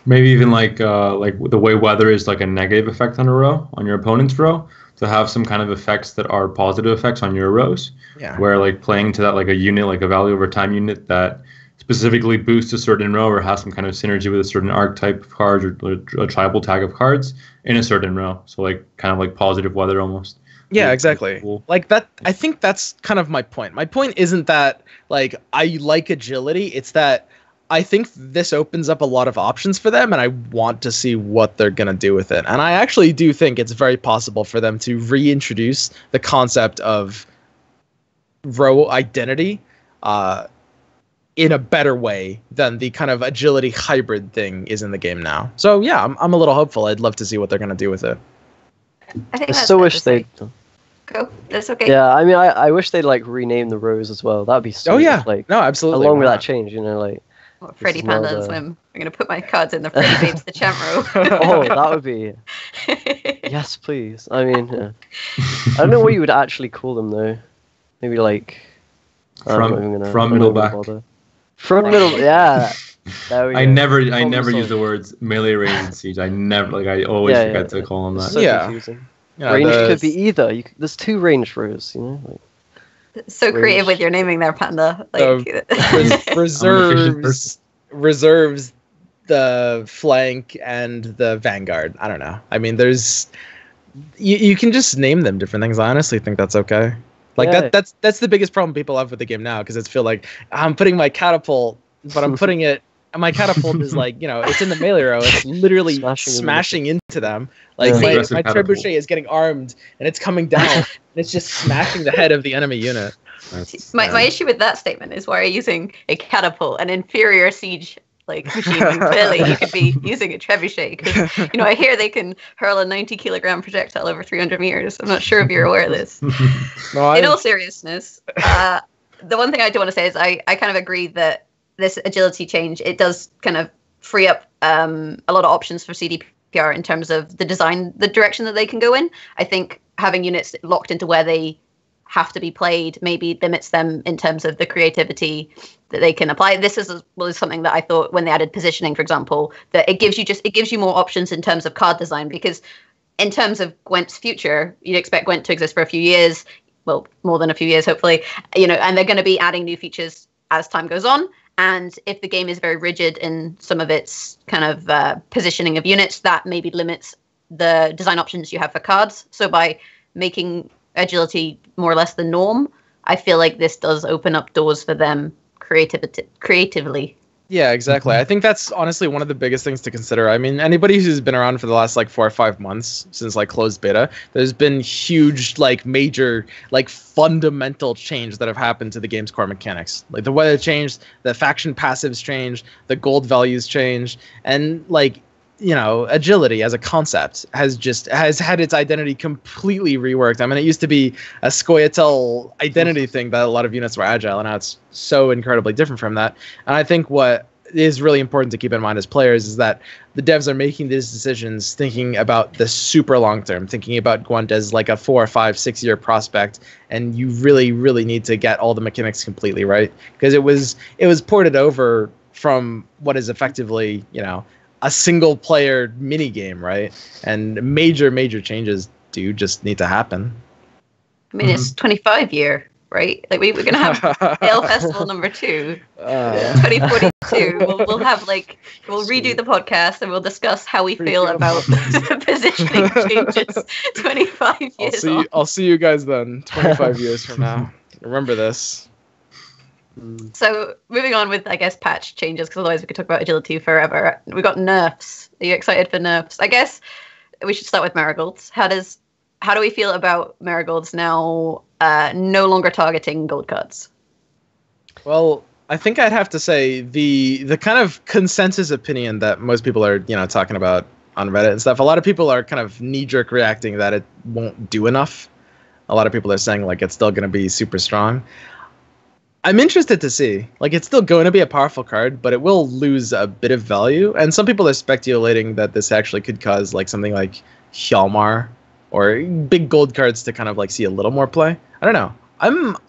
Maybe even like the way weather is like a negative effect on a row, on your opponent's row, to have some kind of effects that are positive effects on your rows. Yeah. Where like playing to that like a unit, like a value over time unit that specifically boosts a certain row or has some kind of synergy with a certain archetype of cards or a tribal tag of cards in a certain row. So like kind of like positive weather almost. Yeah, exactly. Cool. Like that, I think that's kind of my point. My point isn't that like I like agility. It's that I think this opens up a lot of options for them, and I want to see what they're going to do with it. And I actually do think it's very possible for them to reintroduce the concept of row identity in a better way than the kind of agility hybrid thing is in the game now. So yeah, I'm a little hopeful. I'd love to see what they're going to do with it. I still wish they'd go. That's okay. Yeah, I mean, I wish they'd like rename the rows as well. That'd be sweet. Oh yeah, like no, absolutely. Along with that change, you know, like Freddie, Panda, and Swim. I'm gonna put my cards in the Freddybabes, the champ row. Oh, that would be. Yes, please. I mean, yeah. I don't know what you would actually call them though. Maybe like from middle back. Front middle, yeah. I never use the words melee, range, and siege. I always forget to call them that. So confusing. Yeah, range could be either. There's two range rows, you know. Like, so range. Creative with your naming there, Panda. Like reserves the flank and the vanguard. I don't know. I mean, there's you can just name them different things. I honestly think that's okay. Like that's the biggest problem people have with the game now, because it's feel like I'm putting my catapult, but I'm putting it. And my catapult is like, you know, it's in the melee row. It's literally smashing into them. Like my trebuchet is getting armed and it's coming down and it's just smashing the head of the enemy unit. My issue with that statement is, why are you using a catapult, an inferior siege like machine, when clearly you could be using a trebuchet? Because, you know, I hear they can hurl a 90-kilogram projectile over 300 meters. I'm not sure if you're aware of this. In all seriousness, the one thing I do want to say is I kind of agree that this agility change, it does kind of free up a lot of options for CDPR in terms of the design, the direction that they can go in. I think having units locked into where they have to be played maybe limits them in terms of the creativity that they can apply. This was something that I thought when they added positioning, for example, that it gives you more options in terms of card design, because in terms of Gwent's future, you'd expect Gwent to exist for a few years, well, more than a few years, hopefully, and they're going to be adding new features as time goes on. And if the game is very rigid in some of its kind of positioning of units, that maybe limits the design options you have for cards. So by making agility more or less the norm, I feel like this does open up doors for them creatively. Yeah, exactly. I think that's honestly one of the biggest things to consider. I mean, anybody who's been around for the last 4 or 5 months since closed beta, there's been huge major fundamental change that have happened to the game's core mechanics. The weather changed, the faction passives changed, the gold values changed, and agility as a concept has had its identity completely reworked. I mean, it used to be a Scoia'tael identity thing that a lot of units were agile, and now it's so incredibly different from that. And I think what is really important to keep in mind as players is that the devs are making these decisions thinking about the super long term, thinking about Gwent as a 4 or 5, 6 year prospect, and you really, really need to get all the mechanics completely right, because it was ported over from what is effectively, a single player mini game, right? And major changes do just need to happen. I mean, it's 25 year, right? We're going to have Ale Festival number 2, 2042. We'll have we'll redo the podcast and we'll discuss how we feel about positioning changes 25 years on. I'll see you guys then, 25 years from now. Remember this. So moving on with, I guess, patch changes, because otherwise we could talk about agility forever. We got nerfs. Are you excited for nerfs? I guess we should start with marigolds. How do we feel about marigolds now no longer targeting gold cards? Well, I think I'd have to say the kind of consensus opinion that most people are talking about on Reddit and stuff. A lot of people are kind of knee-jerk reacting that it won't do enough. A lot of people are saying it's still going to be super strong. I'm interested to see. It's still going to be a powerful card, but it will lose a bit of value. And some people are speculating that this actually could cause something like Hjalmar or big gold cards to kind of see a little more play. I don't know.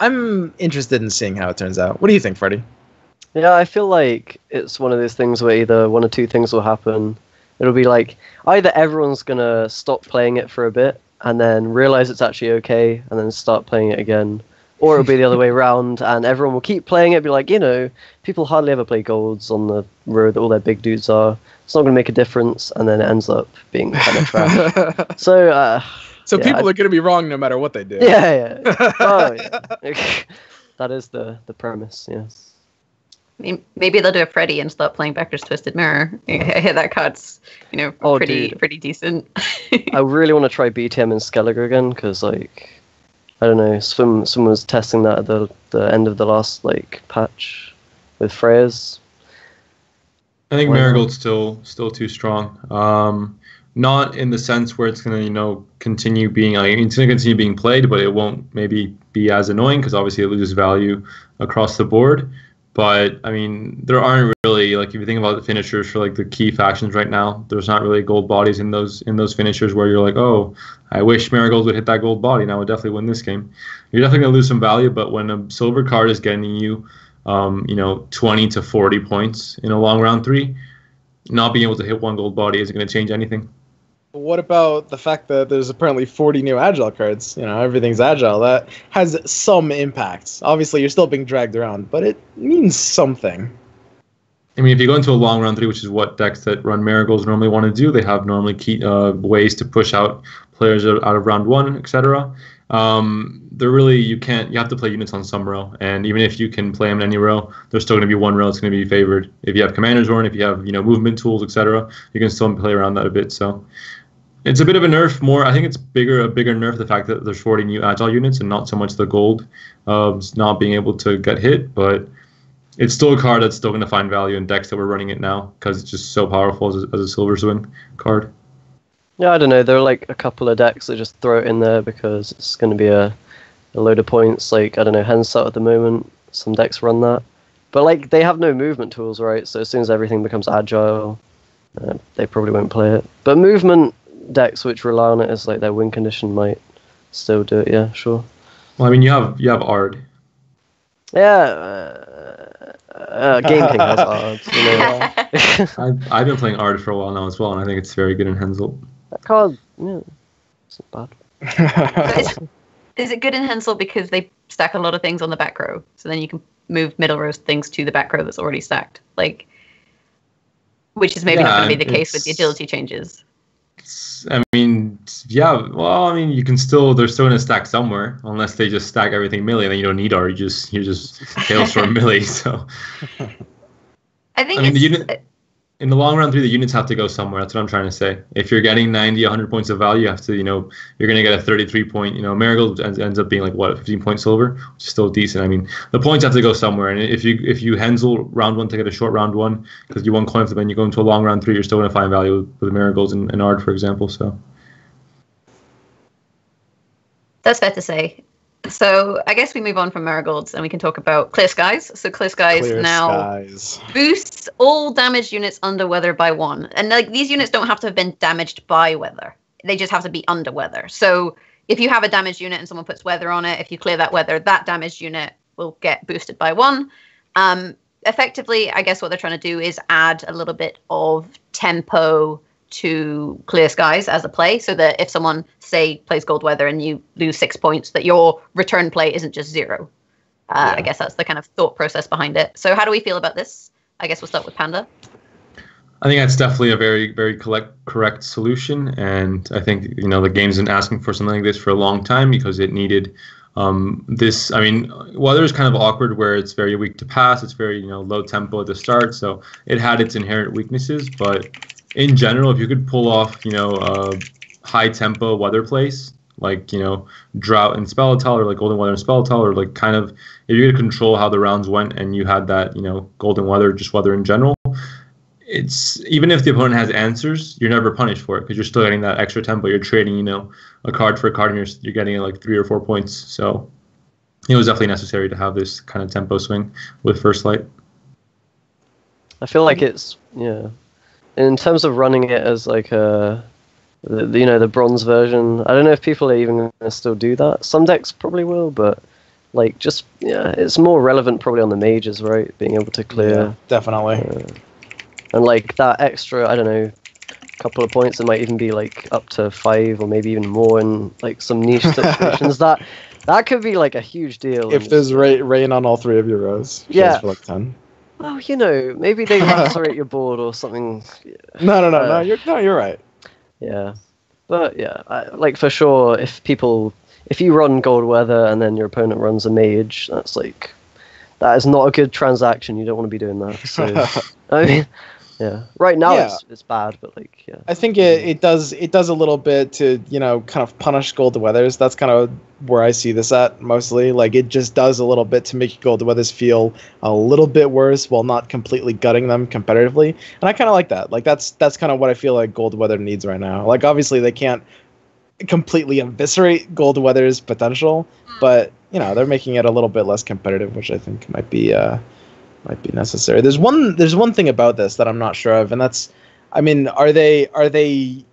I'm interested in seeing how it turns out. What do you think, Freddie? Yeah, I feel like it's one of those things where either one or two things will happen. It'll be either everyone's going to stop playing it for a bit and then realize it's actually okay and then start playing it again. Or it'll be the other way around, and everyone will keep playing it, be people hardly ever play golds on the road that all their big dudes are. It's not going to make a difference, and then it ends up being kind of trash. So people are going to be wrong no matter what they do. Yeah. Oh, yeah. That is the premise, yes. Maybe they'll do a Freddie and start playing Becker's Twisted Mirror. I hear that card's, pretty decent. I really want to try BTM and Skellige again, because, I don't know, Swim was testing that at the end of the last patch with Freyas. I think Marigold's still too strong. Not in the sense where it's gonna continue being it's gonna continue being played, but it won't maybe be as annoying because obviously it loses value across the board. But I mean, there aren't really if you think about the finishers for the key factions right now, there's not really gold bodies in those finishers where you're oh, I wish Marigold would hit that gold body, and I would definitely win this game. You're definitely gonna lose some value, but when a silver card is getting you 20 to 40 points in a long round 3, not being able to hit one gold body isn't gonna change anything. What about the fact that there's apparently 40 new agile cards? Everything's agile. That has some impact. Obviously, you're still being dragged around, but it means something. I mean, if you go into a long round 3, which is what decks that run marigolds normally want to do, they have normally ways to push out players out of round 1, etc. They're really you have to play units on some row, and even if you can play them in any row, there's still going to be one row that's going to be favored. If you have Commander's Horn, if you have movement tools, etc., you can still play around that a bit. So it's a bit of a nerf. I think it's a bigger nerf, the fact that there's 40 new agile units and not so much the gold not being able to get hit, but it's still a card that's still going to find value in decks that we're running it now because it's just so powerful as a silver swing card. Yeah, I don't know. There are a couple of decks that just throw it in there because it's going to be a load of points. I don't know, Hensat at the moment. Some decks run that. But they have no movement tools, right? So as soon as everything becomes agile, they probably won't play it. But movement decks which rely on it as like their win condition might still do it. Yeah, sure. Well, I mean, you have Ard. Yeah, Game King has Ards. You know. I've been playing Ard for a while now as well, and I think it's very good in Hensel. That card, yeah, it's not bad. Is it good in Hensel because they stack a lot of things on the back row, so then you can move middle row things to the back row that's already stacked, like, which is maybe not going to be the case with the agility changes. I mean, yeah. Well, I mean, you can still. They're still in a stack somewhere, unless they just stack everything melee, and then you don't need Ard. You're just Hailstorm melee. So, I mean, in the long run, the units have to go somewhere. That's what I'm trying to say. If you're getting 90, 100 points of value, you have to, you're going to get a 33 point. Marigold ends up being like what, 15 point silver, which is still decent. I mean, the points have to go somewhere. And if you Hensel round 1 to get a short round 1 because you won coin flip, and you go into a long round 3, you're still going to find value with Marigolds and Ard, for example. So that's fair to say. So I guess we move on from Marigolds and we can talk about Clear Skies. So Clear Skies boosts all damaged units under weather by 1. And like these units don't have to have been damaged by weather. They just have to be under weather. So if you have a damaged unit and someone puts weather on it, if you clear that weather, that damaged unit will get boosted by 1. Effectively, I guess what they're trying to do is add a little bit of tempo to Clear Skies as a play, so that if someone, say, plays Gold Weather and you lose 6 points, that your return play isn't just 0. I guess that's the kind of thought process behind it. So how do we feel about this? I guess we'll start with Panda. I think that's definitely a very, very correct solution, and I think the game's been asking for something like this for a long time because it needed this. I mean, Weather is kind of awkward where it's very weak to pass. It's very low tempo at the start, so it had its inherent weaknesses, but in general, if you could pull off, high tempo weather plays like Drought and Spelletall, or like Golden Weather and Spelletall, or like kind of if you could control how the rounds went and you had that Golden Weather, just weather in general, it's even if the opponent has answers, you're never punished for it because you're still getting that extra tempo. You're trading a card for a card, and you're getting like 3 or 4 points. So it was definitely necessary to have this kind of tempo swing with First Light. I feel like it's in terms of running it as like the bronze version, I don't know if people are even going to still do that. Some decks probably will, but like it's more relevant probably on the mages, right? Being able to clear. Yeah, definitely. And like that extra, I don't know, couple of points, it might even be like up to 5 or maybe even more in like some niche situations. that could be like a huge deal. If there's rain on all 3 of your rows. Yeah. For like 10. Well, maybe they lacerate your board or something. No. You're right. Yeah, but yeah, like for sure, if you run Gold Weather and then your opponent runs a mage, that is not a good transaction. You don't want to be doing that. So I mean, yeah, right now it's bad, but like I think it does a little bit to kind of punish Gold Weathers. That's kind of where I see this at mostly. Like it just does a little bit to make Gold Weathers feel a little bit worse while not completely gutting them competitively. And I kind of like that. Like that's kind of what I feel like Gold Weather needs right now. Like obviously they can't completely eviscerate Gold Weather's potential, but they're making it a little bit less competitive, which I think might be necessary. There's one thing about this that I'm not sure of, and that's, I mean, are they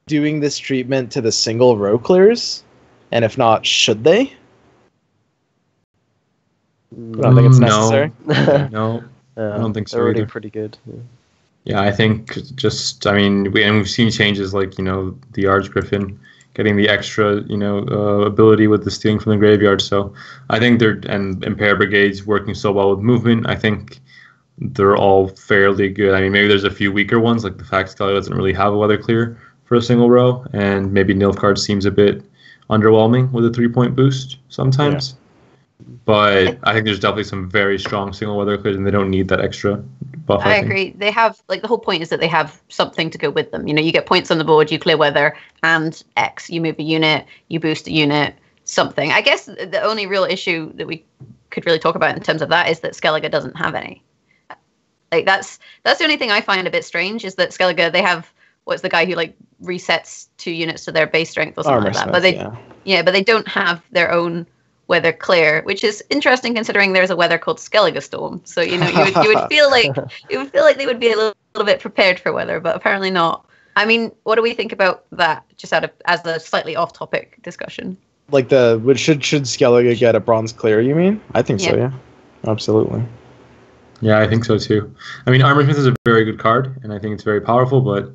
doing this treatment to the single row clears? And if not, should they? I don't think it's necessary. No, I don't think so. They're already either. Pretty good. Yeah, I think we've seen changes like the Arch Griffin getting the extra ability with the stealing from the graveyard. So I think and Impair Brigades working so well with movement. I think they're all fairly good. I mean, maybe there's a few weaker ones like the Fax Scully doesn't really have a weather clear for a single row, and maybe Nilfgaard seems a bit underwhelming with a 3-point boost sometimes. Yeah. But I think there's definitely some very strong single weather clears, and they don't need that extra buff. I agree. They have the whole point is that they have something to go with them. You get points on the board, you clear weather, and X. You move a unit, you boost a unit, something. I guess the only real issue that we could really talk about in terms of that is that Skellige doesn't have any. Like that's the only thing I find a bit strange is that Skellige, they have what's the guy who like resets 2 units to their base strength or something like that. But but they don't have their own weather clear, which is interesting considering there's a weather called Skellige Storm. So you would feel like they would be a little little bit prepared for weather, but apparently not. I mean, what do we think about that? Just as a slightly off-topic discussion. Like should Skellige get a bronze clear? You mean? I think so. Yeah, absolutely. Yeah, I think so too. I mean, Armorsmith is a very good card, and I think it's very powerful. But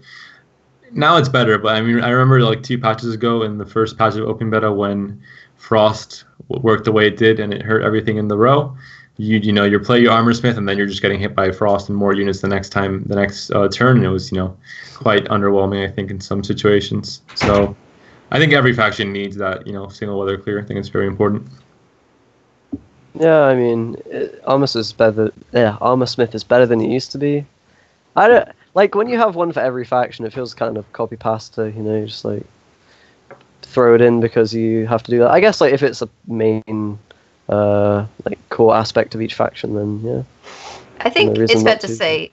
now it's better. But I mean, I remember like 2 patches ago in the first patch of Open Beta when Frost worked the way it did, and it hurt everything in the row. You play your Armorsmith, and then you're just getting hit by Frost and more units the next turn. And it was quite underwhelming, I think, in some situations. So I think every faction needs that single weather clear. I think it's very important. Yeah, I mean, Armorsmith is better than it used to be. I don't like when you have one for every faction. It feels kind of copy pasta, just like throw it in because you have to do that. I guess like if it's a main core aspect of each faction, then yeah. I think it's fair to say,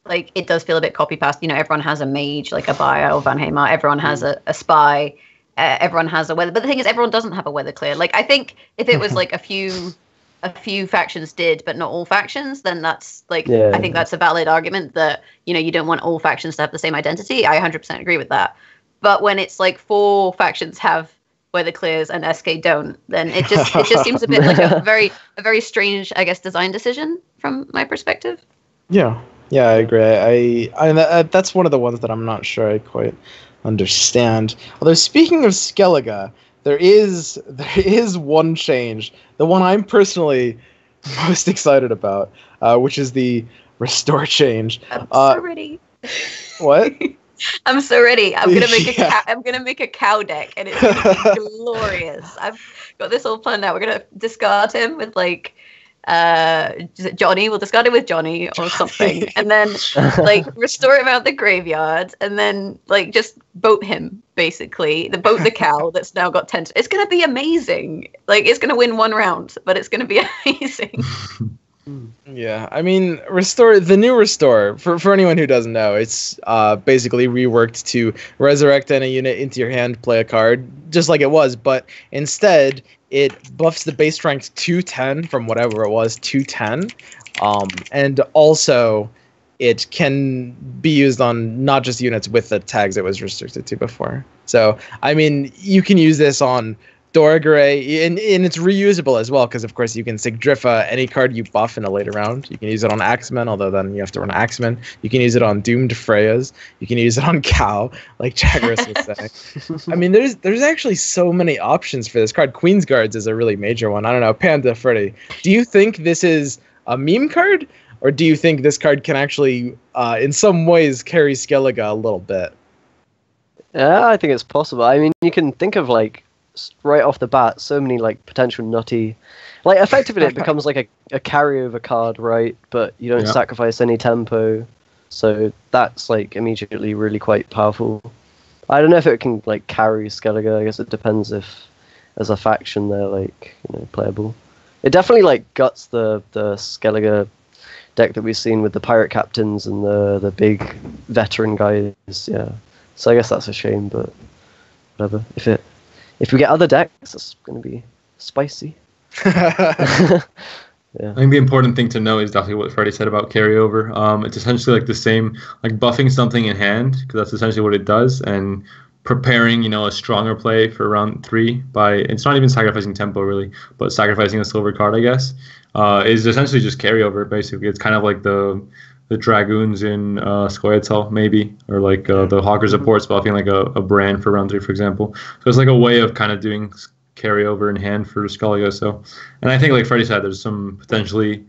like, it does feel a bit copy paste. Everyone has a mage, like a Baia or Van Hamar. Everyone has a spy. Everyone has a weather. But the thing is, everyone doesn't have a weather clear. Like, I think if it was like a few factions did, but not all factions, then that's like, I think that's a valid argument that, you don't want all factions to have the same identity. I 100% agree with that. But when it's like 4 factions have weather clears and SK don't, then it just seems a bit like a very strange, I guess, design decision from my perspective. Yeah, I agree. That's one of the ones that I'm not sure I quite understand. Although speaking of Skellige, there is one change, the one I'm personally most excited about, which is the restore change. I'm so ready. What? I'm so ready. I'm gonna make a cow deck, and it's gonna be glorious. I've got this all planned out. We're gonna discard him with like Johnny. We'll discard him with Johnny or something, and then like restore him out the graveyard, and then like just boat him basically. Boat the cow that's now got 10. It's gonna be amazing. Like it's gonna win 1 round, but it's gonna be amazing. Yeah, I mean, the new restore, for anyone who doesn't know, it's basically reworked to resurrect any unit into your hand, play a card, just like it was, but instead it buffs the base strength to 10 from whatever it was to 10, and also it can be used on not just units with the tags it was restricted to before. So, I mean, you can use this on Doragrey, and it's reusable as well, because of course you can Sigdrifa any card you buff in a later round. You can use it on Axemen, although then you have to run Axemen. You can use it on Doomed Freyas. You can use it on Cow, like Jaggerous would say. I mean, there's actually so many options for this card. Queen's Guards is a really major one. I don't know, Panda, Freddie, do you think this is a meme card, or do you think this card can actually, in some ways, carry Skellige a little bit? Yeah, I think it's possible. I mean, you can think of like right off the bat so many like potential nutty, like effectively it becomes like a carryover card, right? But you don't sacrifice any tempo, so that's like immediately really quite powerful. I don't know if it can like carry Skellige. I guess it depends if as a faction they're like playable. It definitely like guts the Skellige deck that we've seen with the pirate captains and the big veteran guys. Yeah, so I guess that's a shame, but whatever. If we get other decks, it's going to be spicy. Yeah. I think the important thing to know is definitely what Freddie said about carryover. It's essentially like the same, like buffing something in hand, because that's essentially what it does, and preparing, a stronger play for round 3 by, it's not even sacrificing tempo really, but sacrificing a silver card, I guess, is essentially just carryover, basically. It's kind of like the Dragoons in Skoyatel, maybe, or like the Hawkers of Ports buffing like a brand for round 3, for example. So it's like a way of kind of doing carryover in hand for Skellige. So, and I think, like Freddie said, there's some potentially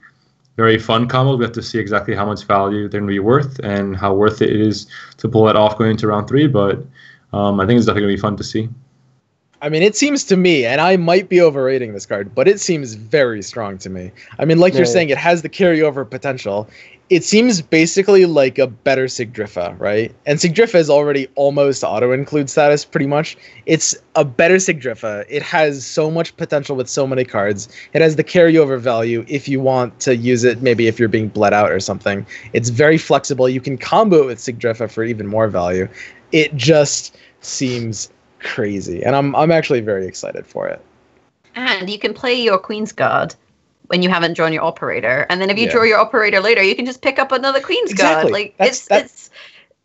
very fun combos. We have to see exactly how much value they're going to be worth and how worth it is to pull that off going into round 3. But I think it's definitely going to be fun to see. I mean, it seems to me, and I might be overrating this card, but it seems very strong to me. I mean, like you're saying, it has the carryover potential. It seems basically like a better Sigdrifa, right? And Sigdrifa is already almost auto-include status, pretty much. It's a better Sigdrifa. It has so much potential with so many cards. It has the carryover value if you want to use it, maybe if you're being bled out or something. It's very flexible. You can combo it with Sigdrifa for even more value. It just seems crazy, and I'm actually very excited for it. And you can play your Queen's Guard when you haven't drawn your operator, and then if you draw your operator later, you can just pick up another Queen's Guard. Like it's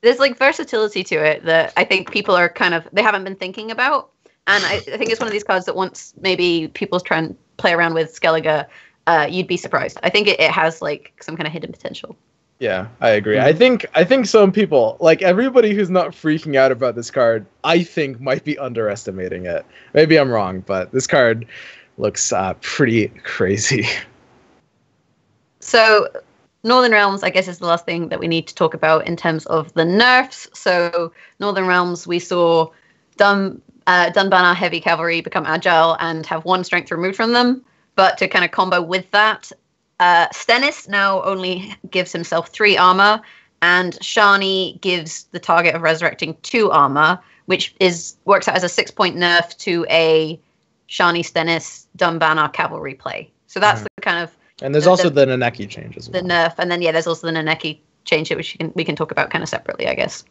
there's like versatility to it that I think people are they haven't been thinking about, and I think it's one of these cards that once maybe people try and play around with Skellige, you'd be surprised. I think it has like some kind of hidden potential. Yeah, I agree. I think some people, like everybody who's not freaking out about this card, I think might be underestimating it. Maybe I'm wrong, but this card looks pretty crazy. So Northern Realms, I guess, is the last thing that we need to talk about in terms of the nerfs. So Northern Realms, we saw Dunbanner Heavy Cavalry become agile and have 1 strength removed from them. But to kind of combo with that, Stennis now only gives himself 3 armor, and Shani gives the target of resurrecting 2 armor, which works out as a 6-point nerf to a Shani Stennis Dunbanner cavalry play. So that's the kind of. And there's also the Naneki change as well. The nerf, and then there's also the Naneki change, which we can talk about kind of separately, I guess.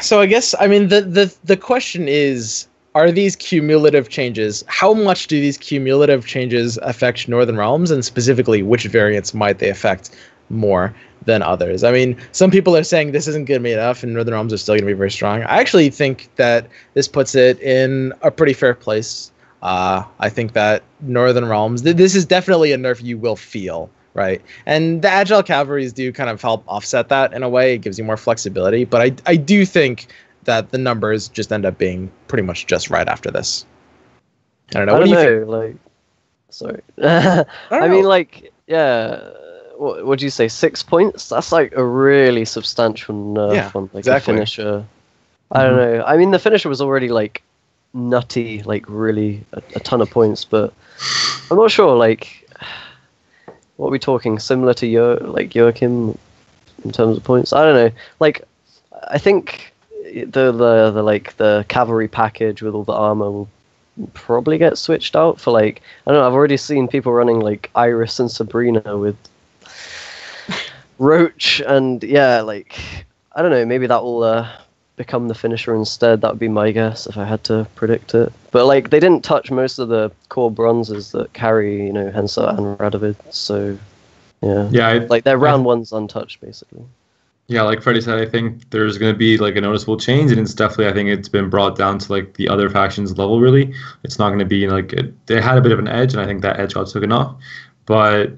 So I guess the question is, are these cumulative changes? How much do these cumulative changes affect Northern Realms, and specifically which variants might they affect more than others? I mean, some people are saying this isn't going to be enough and Northern Realms are still going to be very strong. I actually think that this puts it in a pretty fair place. I think that Northern Realms, this is definitely a nerf you will feel, right? And the Agile Cavalries do kind of help offset that in a way. It gives you more flexibility. But I do think that the numbers just end up being pretty much just right after this. I don't know. Sorry. I mean, like, yeah. What would you say? 6 points? That's like a really substantial nerf on like a finisher. I don't know. I mean, the finisher was already like nutty, like really a ton of points, but I'm not sure. Like, what are we talking? Similar to Joachim in terms of points? I don't know. Like, I think the cavalry package with all the armor will probably get switched out for like, I don't know. I've already seen people running like Iris and Sabrina with Roach, and like, I don't know, maybe that will become the finisher instead. That would be my guess if I had to predict it. But like, they didn't touch most of the core bronzes that carry, Hensa and Radovid, so like their round one's untouched basically. Yeah, like Freddie said, I think there's going to be like a noticeable change, and it's definitely, I think it's been brought down to like the other factions level. Really, it's not going to be like they had a bit of an edge, and I think that edge got taken off. But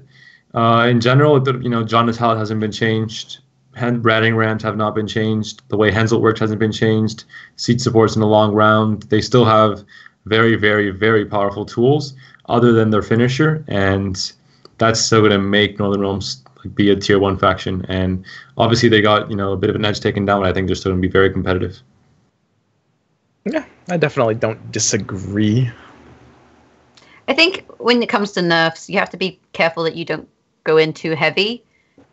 in general, Jonah's Hallett hasn't been changed. Rattling Rams have not been changed. The way Hensel works hasn't been changed. Seat supports in the long round. They still have very, very, very powerful tools other than their finisher, and that's still going to make Northern Realms be a tier 1 faction. And obviously they got a bit of an edge taken down, but I think they're still going to be very competitive. Yeah, I definitely don't disagree. I think when it comes to nerfs, you have to be careful that you don't go in too heavy.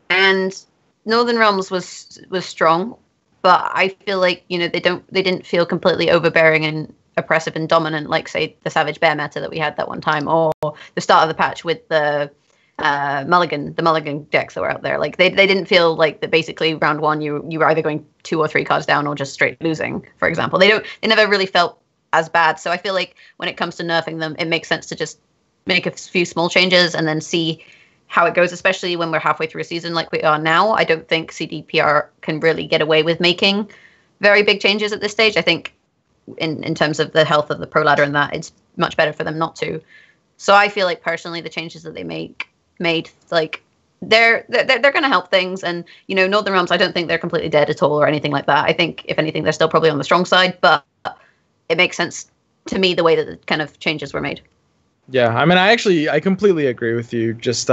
And Northern Realms was strong, but I feel like they didn't feel completely overbearing and oppressive and dominant like, say, the Savage Bear meta that we had that one time, or the start of the patch with the Mulligan decks that were out there. Like they didn't feel like that. Basically, round 1 you were either going 2 or 3 cards down or just straight losing. For example, they never really felt as bad. So I feel like when it comes to nerfing them, it makes sense to just make a few small changes and then see how it goes, especially when we're halfway through a season like we are now. I don't think CDPR can really get away with making very big changes at this stage. I think in terms of the health of the pro ladder and that, it's much better for them not to. So I feel like personally the changes that they made like they're going to help things. And Northern Realms, I don't think they're completely dead at all or anything like that. I think if anything they're still probably on the strong side, but it makes sense to me the way that the kind of changes were made. Yeah, I mean, I completely agree with you. Just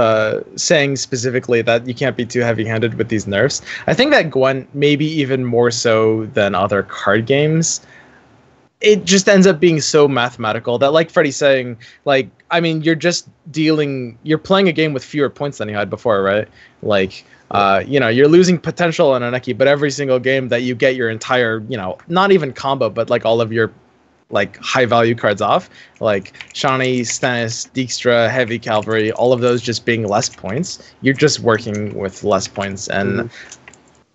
saying specifically that you can't be too heavy-handed with these nerfs. I think that Gwent, maybe even more so than other card games, it just ends up being so mathematical that, like Freddie's saying, like, I mean, you're playing a game with fewer points than you had before, right? Like, you're losing potential on Aneki, but every single game that you get your entire, not even combo, but like all of your like high value cards off, like Shani, Stennis, Dijkstra, Heavy Cavalry, all of those just being less points, you're just working with less points. And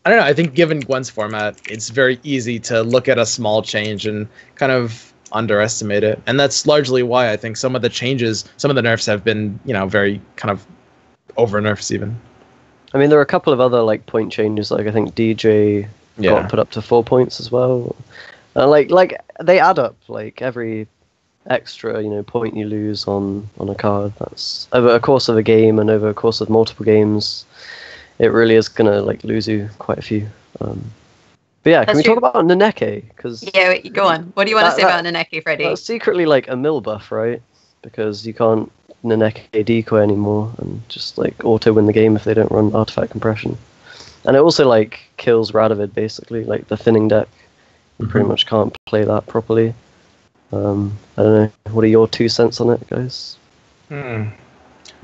I don't know, I think given Gwent's format, it's very easy to look at a small change and kind of underestimate it, and that's largely why I think some of the changes, some of the nerfs have been, very kind of over nerfs even. I mean, there are a couple of other like point changes. Like I think DJ got put up to 4 points as well. Like they add up. Like every extra point you lose on a card, that's over a course of a game and over a course of multiple games, it really is gonna like lose you quite a few. But yeah, can we talk about Naneke? Because go on. What do you want to say about Naneke, Freddie? That's secretly like a mill buff, right? Because you can't Naneke decoy anymore and just like auto win the game if they don't run artifact compression. And it also like kills Radovid basically, like the thinning deck. You pretty much can't play that properly. I don't know. What are your 2 cents on it, guys? I'm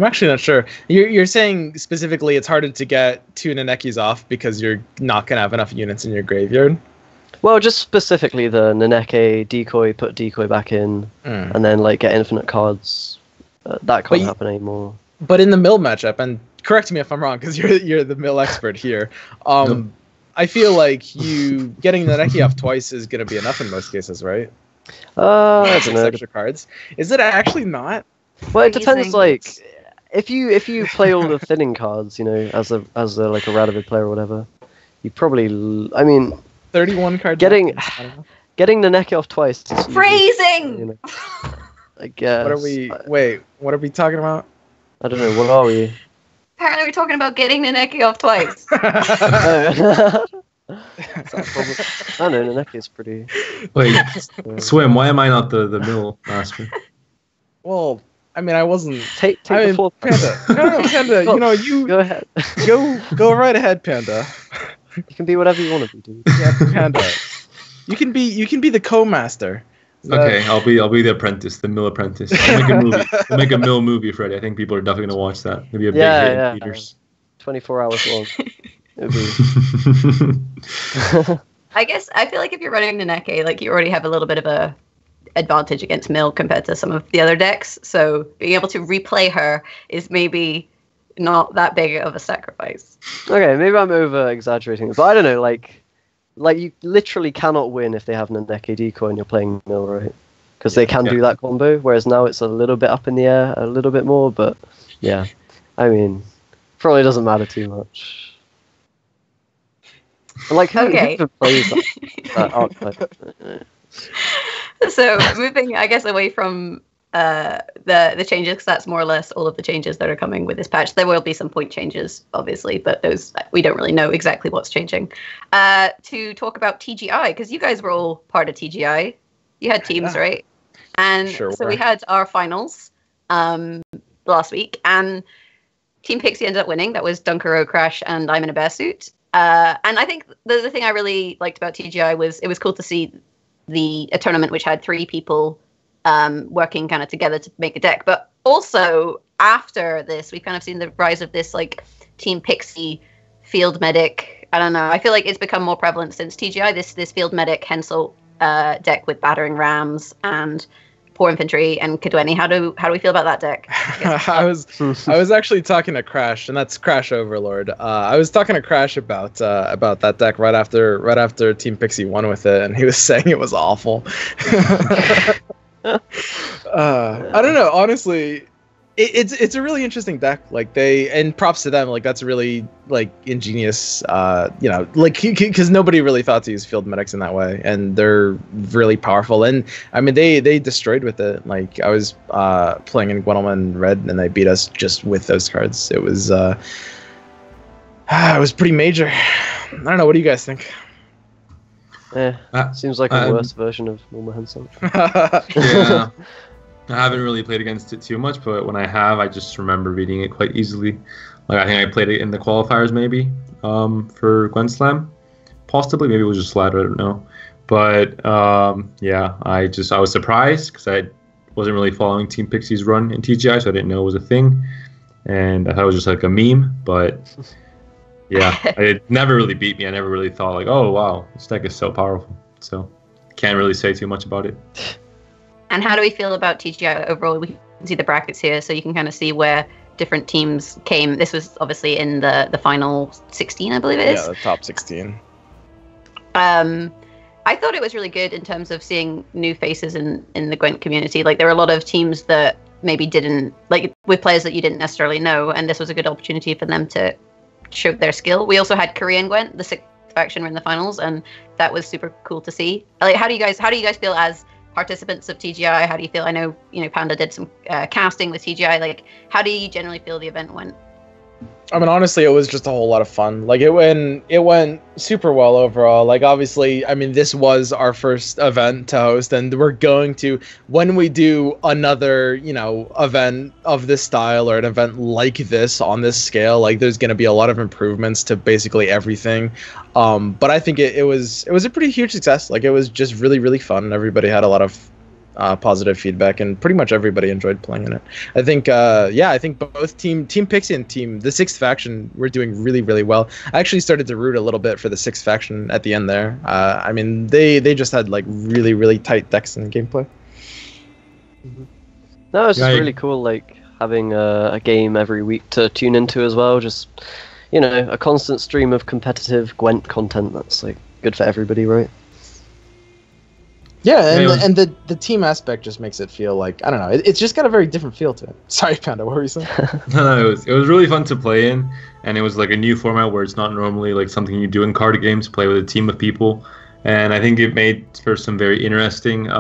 actually not sure. You're saying specifically it's harder to get 2 Nanekes off because you're not gonna have enough units in your graveyard? Well, just specifically the Naneke decoy, put decoy back in, and then like get infinite cards. That can't happen anymore. But in the mill matchup, and correct me if I'm wrong, because you're the mill expert here. I feel like you getting Naneke off twice is going to be enough in most cases, right? I don't know. Extra cards. Is it actually not? Well, it depends. Like, if you play all the thinning cards, as a like a Radovid player or whatever, you probably. I mean, 31 cards. Getting Naneke off twice. Phrasing. I guess. What are we talking about? I don't know. What are we? Apparently, we're talking about getting Naneke off twice. I don't know. Naneke is pretty. Wait, Swim. Why am I not the mill master? Well, I mean, I wasn't. Take the fourth. Panda. No, Panda. You go ahead. Go right ahead, Panda. You can be whatever you want to be, dude. Yeah, Panda. You can be the co-master. Okay, I'll be the apprentice, the mill apprentice. I'll make a movie. I'll make a mill movie, Freddie. I think people are definitely gonna watch that. Maybe a big hit in theaters. 24 hours long. I guess I feel like if you're running Naneke, like you already have a little bit of a advantage against mill compared to some of the other decks. So being able to replay her is maybe not that big of a sacrifice. Okay, maybe I'm over exaggerating, but I don't know. Like you literally cannot win if they have Naneke decoy and you're playing mill, right? Because they can do that combo, whereas now it's a little bit up in the air, a little bit more, but yeah. I mean, probably doesn't matter too much. Like, who even plays that archetype? So, moving, I guess, away from the changes, because that's more or less all of the changes that are coming with this patch. There will be some point changes, obviously, but those we don't really know exactly what's changing. To talk about TGI, because you guys were all part of TGI. You had teams, right? And so we had our finals last week, and Team Pixie ended up winning. That was Dunkero, Crash, and I'm in a bear suit. And I think the thing I really liked about TGI was it was cool to see a tournament which had 3 people working kind of together to make a deck. But also after this, we've kind of seen the rise of this like Team Pixie field medic. I don't know. I feel like it's become more prevalent since TGI. This field medic Hensel deck with battering rams and poor infantry and Kadweni. How do we feel about that deck? I was actually talking to Crash, and that's Crash Overlord. I was talking to Crash about that deck right after Team Pixie won with it, and he was saying it was awful. I don't know. Honestly, it's a really interesting deck. Like and props to them. Like that's really like ingenious. Like because nobody really thought to use field medics in that way, and they're really powerful. And I mean they destroyed with it. Like I was playing in Gwentlemen Red, and they beat us just with those cards. It was pretty major. I don't know. What do you guys think? Yeah, seems like a worse version of normal Hensel. Yeah. I haven't really played against it too much, but when I have, I just remember beating it quite easily. Like I think I played it in the qualifiers maybe for Gwent Slam, possibly. Maybe it was just ladder, I don't know. But yeah, I was surprised because I wasn't really following Team Pixie's run in TGI, so I didn't know it was a thing, and I thought it was just like a meme. But yeah, it never really beat me. I never really thought like, oh wow, this deck is so powerful. So can't really say too much about it. And how do we feel about TGI overall? We can see the brackets here, so you can kind of see where different teams came. This was obviously in the final 16, I believe it is. Yeah, the top 16. And I thought it was really good in terms of seeing new faces in the Gwent community. Like, there were a lot of teams that maybe didn't, like, with players that you didn't necessarily know, and this was a good opportunity for them to show their skill. We also had Korean Gwent, the 6th faction, were in the finals, and that was super cool to see. Like, how do you guys feel as participants of TGI? How do you feel? I know, Panda did some casting with TGI. Like, how do you generally feel the event went? I mean, honestly, it was just a whole lot of fun. Like, it went super well overall. Like, obviously, I mean, this was our first event to host, and we're going to, when we do another, event of this style or an event like this on this scale, like, there's going to be a lot of improvements to basically everything. But I think it was a pretty huge success. Like, it was just really, really fun, and everybody had a lot of positive feedback, and pretty much everybody enjoyed playing in it. I think, I think both Team Pixie and the 6th faction were doing really, really well. I actually started to root a little bit for the 6th faction at the end there. I mean, they just had like really, really tight decks and gameplay. No, it's just really cool, like having a game every week to tune into as well. Just a constant stream of competitive Gwent content. That's like good for everybody, right? Yeah, and the team aspect just makes it feel like, I don't know, it's just got a very different feel to it. Sorry, Panda, what were you saying? No, it was really fun to play in, and it was like a new format where it's not normally like something you do in card games, play with a team of people, and I think it made for some very interesting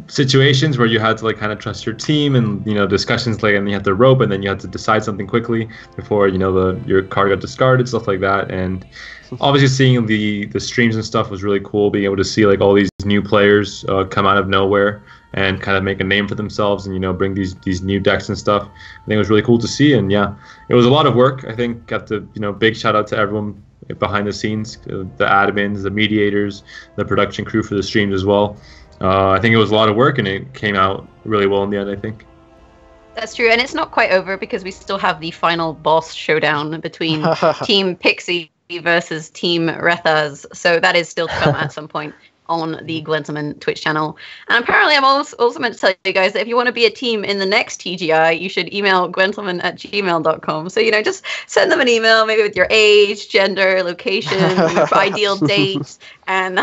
situations where you had to like kind of trust your team, and discussions like, and you had to rope, and then you had to decide something quickly before your card got discarded, stuff like that. And obviously seeing the streams and stuff was really cool, being able to see like all these new players come out of nowhere and kind of make a name for themselves, and bring these new decks and stuff. I think it was really cool to see, and yeah, it was a lot of work. I think got the big shout out to everyone behind the scenes, the admins, the mediators, the production crew for the streams as well. I think it was a lot of work, and it came out really well in the end, I think. That's true, and it's not quite over because we still have the final boss showdown between Team Pixie versus Team Rethaz, so that is still to come at some point on the Gwentlemen Twitch channel. And apparently I'm also meant to tell you guys that if you want to be a team in the next TGI, you should email gwentlemen@gmail.com. So, just send them an email, maybe with your age, gender, location, your ideal date, and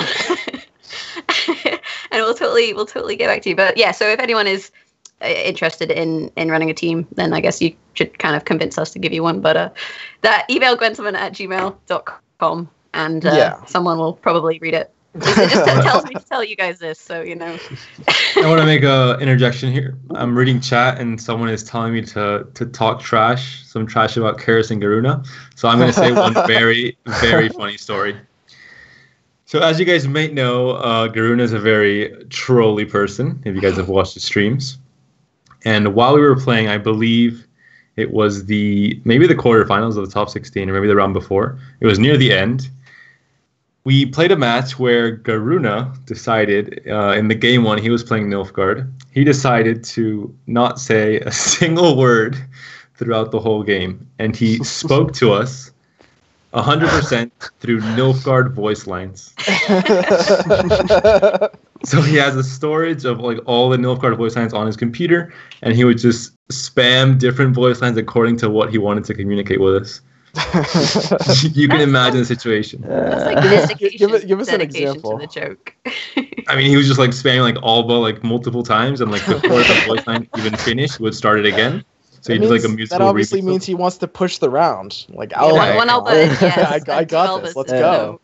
and we'll totally get back to you. But yeah, so if anyone is interested in running a team, then I guess you should kind of convince us to give you one. But that email gwentlemen@gmail.com, and someone will probably read it. It just tells me to tell you guys this, so I want to make an interjection here. I'm reading chat, and someone is telling me to talk some trash about Karis and Garuna. So I'm going to say one very, very funny story. So as you guys may know, Garuna is a very trolly person, if you guys have watched the streams. And while we were playing, I believe it was maybe the quarterfinals of the top 16, or maybe the round before. It was near the end. We played a match where Garuna decided, in the game one, he was playing Nilfgaard. He decided to not say a single word throughout the whole game. And he spoke to us 100% through Nilfgaard voice lines. So he has a storage of like all the Nilfgaard voice lines on his computer, and he would just spam different voice lines according to what he wanted to communicate with us. You can imagine the situation. That's like dedication, give us an example to the joke. I mean, he was just like spamming like Alba like multiple times, and like before the voice line even finished, he would start it again. So he did like a musical. That obviously means he wants to push the round. Like, one Alba. Yes, I got this. Let's go.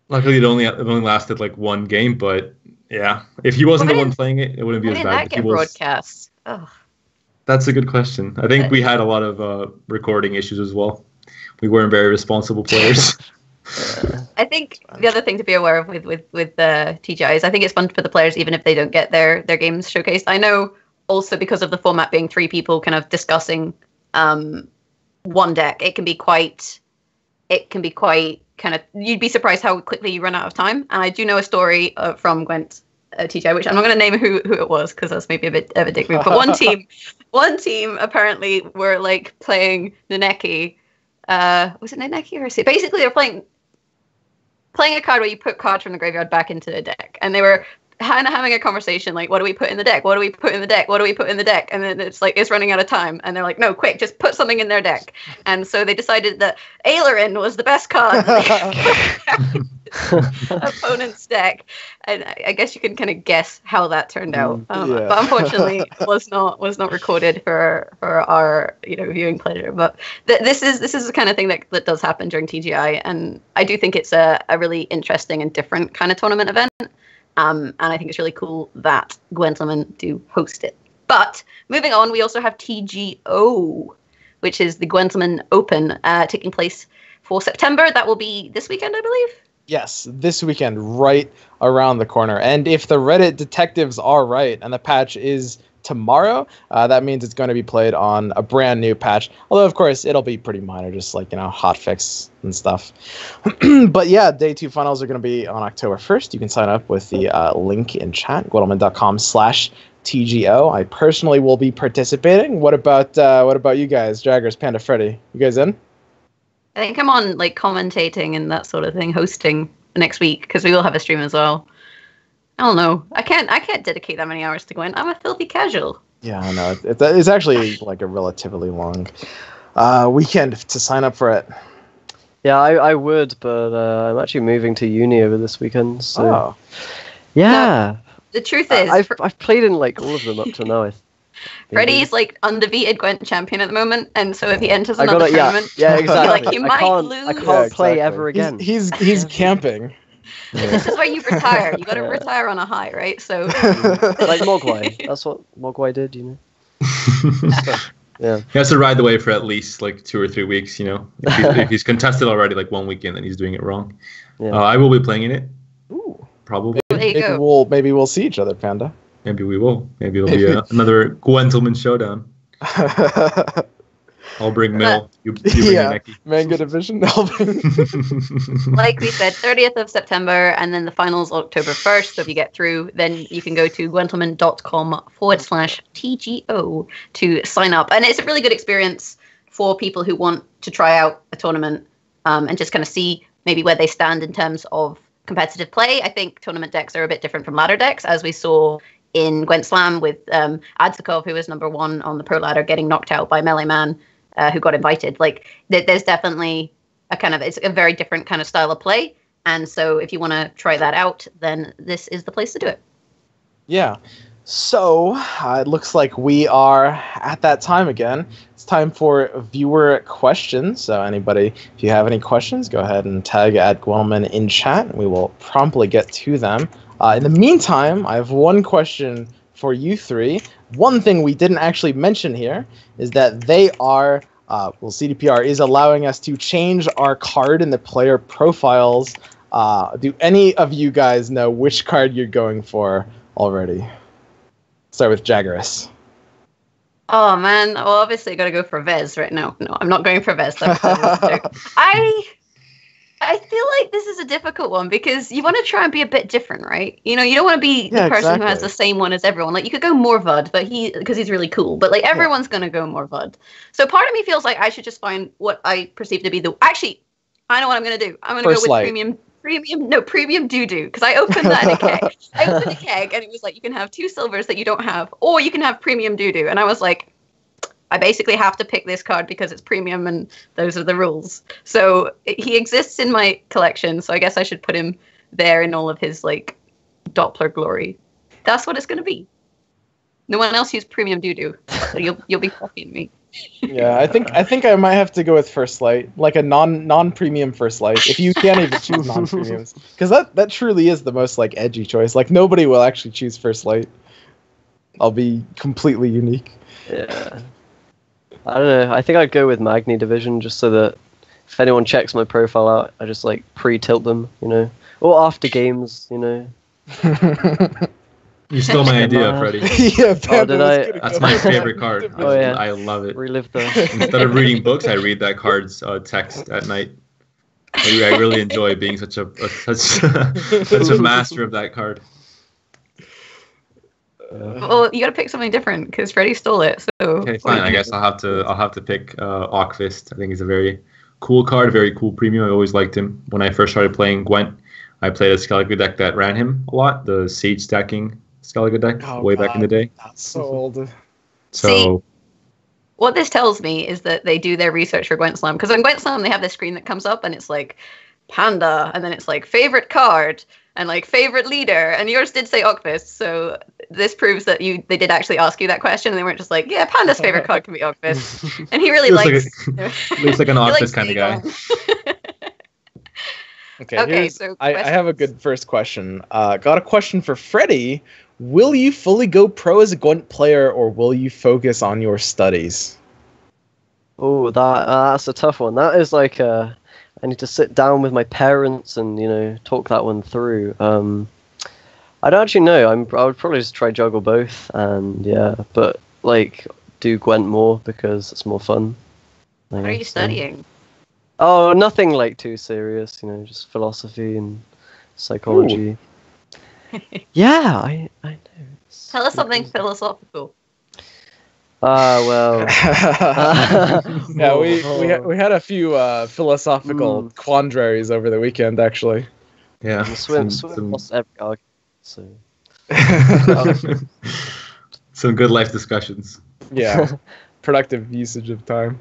Luckily, it only lasted like one game, but yeah, if he wasn't the one playing it, it wouldn't be as bad. Why didn't that get broadcast? Oh. That's a good question. I think we had a lot of recording issues as well. We weren't very responsible players. I think the other thing to be aware of with the TGI is I think it's fun for the players even if they don't get their games showcased. I know also because of the format being 3 people kind of discussing one deck, it can be quite kind of, you'd be surprised how quickly you run out of time. And I do know a story from Gwent TGI, which I'm not going to name who it was because that's maybe a bit of a dick move. But one team apparently were like playing Neneki. Was it Neneki or Sea? Basically, they're playing a card where you put cards from the graveyard back into the deck, and they were kind of having a conversation like, what do we put in the deck? What do we put in the deck? What do we put in the deck? And then it's like, it's running out of time. And they're like, no, quick, just put something in their deck. And so they decided that Ailerin was the best card. opponent's deck, and I guess you can kind of guess how that turned out. But unfortunately, was not recorded for our viewing pleasure. But this is the kind of thing that does happen during TGI, and I do think it's a really interesting and different kind of tournament event. And I think it's really cool that Gwentlemen do host it. But moving on, we also have TGO, which is the Gwentlemen Open, taking place for September. That will be this weekend, I believe. Yes, this weekend, right around the corner. And if the Reddit detectives are right, and the patch is tomorrow, that means it's going to be played on a brand new patch. Although, of course, it'll be pretty minor, just like, hotfix and stuff. But yeah, day 2 finals are going to be on October 1st. You can sign up with the link in chat, gwentlemen.com/TGO. I personally will be participating. What about you guys, Jaggerous, Panda, Freddie? You guys in? I think I'm on commentating and that sort of thing, hosting next week, because we will have a stream as well. I don't know. I can't dedicate that many hours to Gwent. I'm a filthy casual. Yeah, I know. It's actually a relatively long weekend to sign up for it. Yeah, I would, but I'm actually moving to uni over this weekend. So yeah. No, the truth is, I've played in all of them up to now. Freddie's undefeated Gwent champion at the moment, and so if he enters another tournament, yeah, exactly. he might lose. I can't play ever again. He's camping. This is where you retire. You got to retire on a high, right? So, like Mogwai. That's what Mogwai did, So, yeah. He has to ride the wave for at least 2 or 3 weeks. If he's contested already 1 weekend, then he's doing it wrong. Yeah. I will be playing in it. Ooh, probably. Maybe we'll see each other, Panda. Maybe we will. Maybe it'll be another Gwentlemen showdown. I'll bring Mel. You bring Neki. Manga Division. Like we said, 30th of September, and then the finals October 1st. So if you get through, then you can go to gwentlemen.com/TGO to sign up. And it's a really good experience for people who want to try out a tournament and just kind of see maybe where they stand in terms of competitive play. I think tournament decks are a bit different from ladder decks, as we saw in Gwent Slam with Adzakov, who was number 1 on the pro ladder, getting knocked out by Melee Man, who got invited. There's definitely it's a very different kind of style of play. And so if you want to try that out, then this is the place to do it. Yeah. So it looks like we are at that time again. It's time for viewer questions. So anybody, if you have any questions, go ahead and tag at Gwentlemen in chat, and we will promptly get to them. In the meantime, I have one question for you three. One thing we didn't actually mention here is that they are, CDPR is allowing us to change our card in the player profiles. Do any of you guys know which card you're going for already? Start with Jaggerous. Oh man, well obviously I gotta go for Vez right now. No, I'm not going for Vez. I feel like this is a difficult one because you want to try and be a bit different, right? You don't want to be the person who has the same one as everyone. You could go Morvud, but because he's really cool. But everyone's gonna go Morvud. So part of me feels like I should just find what I perceive to be Actually, I know what I'm gonna do. I'm gonna go with premium doo-doo, because I opened that in a keg. I opened a keg and it was you can have 2 silvers that you don't have, or you can have premium doo-doo. And I was like, I basically have to pick this card because it's premium and those are the rules. So he exists in my collection, so I guess I should put him there in all of his Doppler glory. That's what it's going to be. No one else used premium doo-doo, so you'll be copying me. Yeah, I think I might have to go with First Light, a non-premium First Light, if you can't even choose non-premiums, because that truly is the most edgy choice. Nobody will actually choose First Light. I'll be completely unique. Yeah. I don't know. I think I'd go with Magni Division just so that if anyone checks my profile out, I just pre-tilt them, or after games, You stole my idea, Freddie. Yeah, That's my favorite card. I love it. Relive the. Instead of reading books, I read that card's text at night. I really enjoy being such a master of that card. Well, you got to pick something different because Freddie stole it. So okay, fine. I guess I'll have to pick Ockfist. I think he's a very cool card, very cool premium. I always liked him. When I first started playing Gwent, I played a Skellige deck that ran him a lot. The Sage stacking Skellige deck back in the day. That's so old. See, what this tells me is that they do their research for Gwent Slam, because on Gwent Slam they have this screen that comes up and it's Panda, and then it's like favorite card and like favorite leader, and yours did say Ocvis, so this proves that they did actually ask you that question, and they weren't just like, yeah, Panda's favorite card can be Ocvis, and he really likes looks like an Ocvis kind of guy. Okay, so I have a good first question. Got a question for Freddie. Will you fully go pro as a Gwent player, or will you focus on your studies? Oh, that's a tough one. That is like I need to sit down with my parents and talk that one through. I don't actually know. I would probably just try juggle both, and but like do Gwent more because it's more fun. What are you studying? Oh, nothing like too serious. Just philosophy and psychology. Yeah, I know. Tell us something philosophical. Well. Yeah, we had a few philosophical quandaries over the weekend, actually. Yeah. Swim lost every argument, so. Some good life discussions. Yeah. Productive usage of time.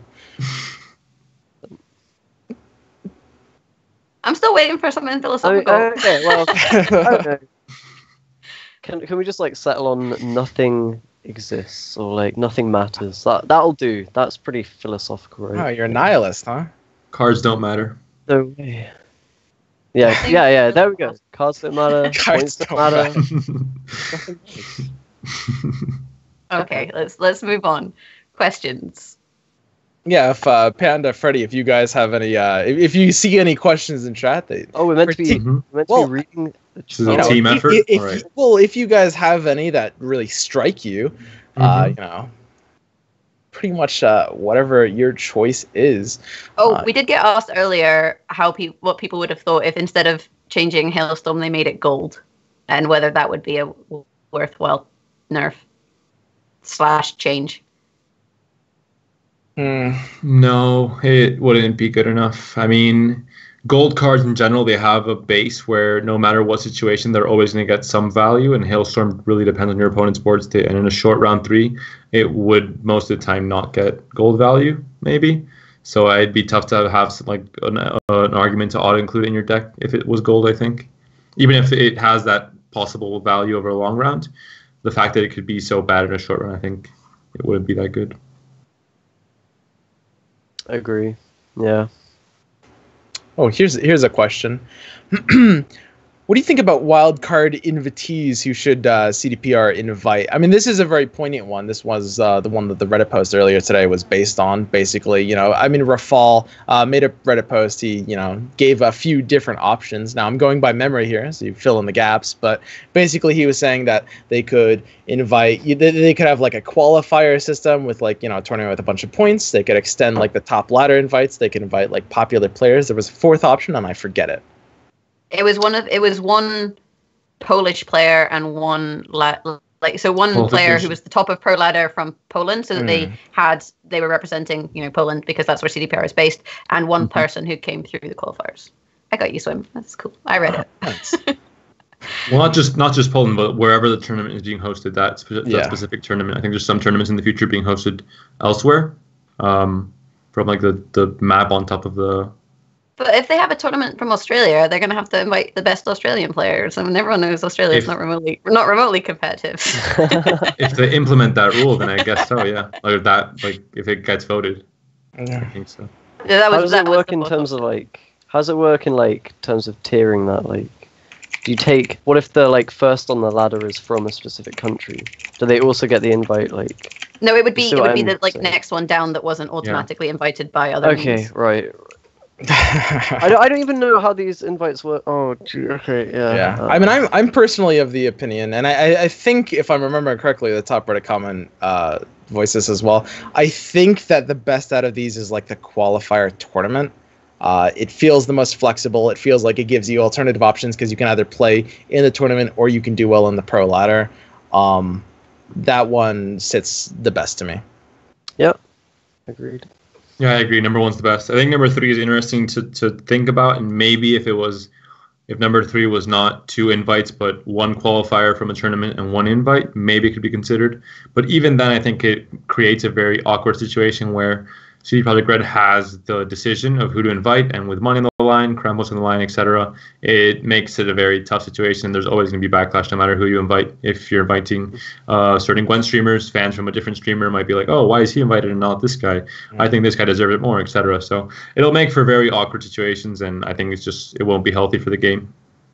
I'm still waiting for something philosophical. Okay, well, okay. Can we just like settle on nothing exists or like nothing matters? That'll do. That's pretty philosophical, right? Oh, you're a nihilist, huh? Cards don't matter. No way. Yeah. There we go. Cards don't matter. Cards don't matter. Okay, let's move on. Questions. Yeah, if Panda, Freddie, if you guys have any, if you see any questions in chat, we're meant to be reading. This is a team effort. If you guys have any that really strike you, pretty much whatever your choice is. We did get asked earlier what people would have thought if instead of changing Hailstorm they made it gold, and whether that would be a worthwhile nerf / change. No, it wouldn't be good enough. I mean, gold cards in general, they have a base where no matter what situation, they're always going to get some value, and Hailstorm really depends on your opponent's board state. And in a short round 3, it would most of the time not get gold value, maybe. So it'd be tough to have some, like an argument to auto-include in your deck if it was gold, I think. Even if it has that possible value over a long round, the fact that it could be so bad in a short run, I think it wouldn't be that good. I agree. Yeah. Oh, here's a question. What do you think about wildcard invitees who should CDPR invite? I mean, this is a very poignant one. This was the one that the Reddit post earlier today was based on. Basically, Rafal made a Reddit post. He, gave a few different options. Now, I'm going by memory here, so you fill in the gaps. But basically, he was saying that they could invite, they could have like a qualifier system with like, a tournament with a bunch of points. They could extend like the top ladder invites. They could invite like popular players. There was a fourth option, and I forget it. It was one Polish player and one player who was the top of pro ladder from Poland, so that they were representing Poland because that's where CDPR is based, and one person who came through the qualifiers. I got you, Swim. That's cool. I read it. Well, not just Poland, but wherever the tournament is being hosted, that specific tournament. I think there's some tournaments in the future being hosted elsewhere, from like the map on top of the. But if they have a tournament from Australia, they're going to have to invite the best Australian players. I mean, everyone knows Australia is not remotely competitive. If they implement that rule, then I guess so. Yeah, if it gets voted, yeah. I think so. Yeah, how does it work in terms of tiering that? Like, do you take what if the first on the ladder is from a specific country? Do they also get the invite? No, it would be the next one down that wasn't automatically invited by other. Okay, means. Right. I don't even know how these invites work. Oh, gee, okay, yeah. I mean, I'm personally of the opinion, and I think if I'm remembering correctly, the top Reddit comment voices as well. I think that the best out of these is like the qualifier tournament. It feels the most flexible. It feels like it gives you alternative options because you can either play in the tournament or you can do well in the pro ladder. That one sits the best to me. Yep, agreed. Yeah, I agree. Number 1's the best. I think number 3 is interesting to think about, and maybe if number 3 was not 2 invites but 1 qualifier from a tournament and 1 invite, maybe it could be considered. But even then, I think it creates a very awkward situation where CD Projekt Red has the decision of who to invite, and with money on the line, crumbles on the line, etc., it makes it a very tough situation. There's always going to be backlash no matter who you invite. If you're inviting certain Gwent streamers, fans from a different streamer might be like, oh, why is he invited and not this guy? I think this guy deserves it more, etc. So it'll make for very awkward situations, and I think it won't be healthy for the game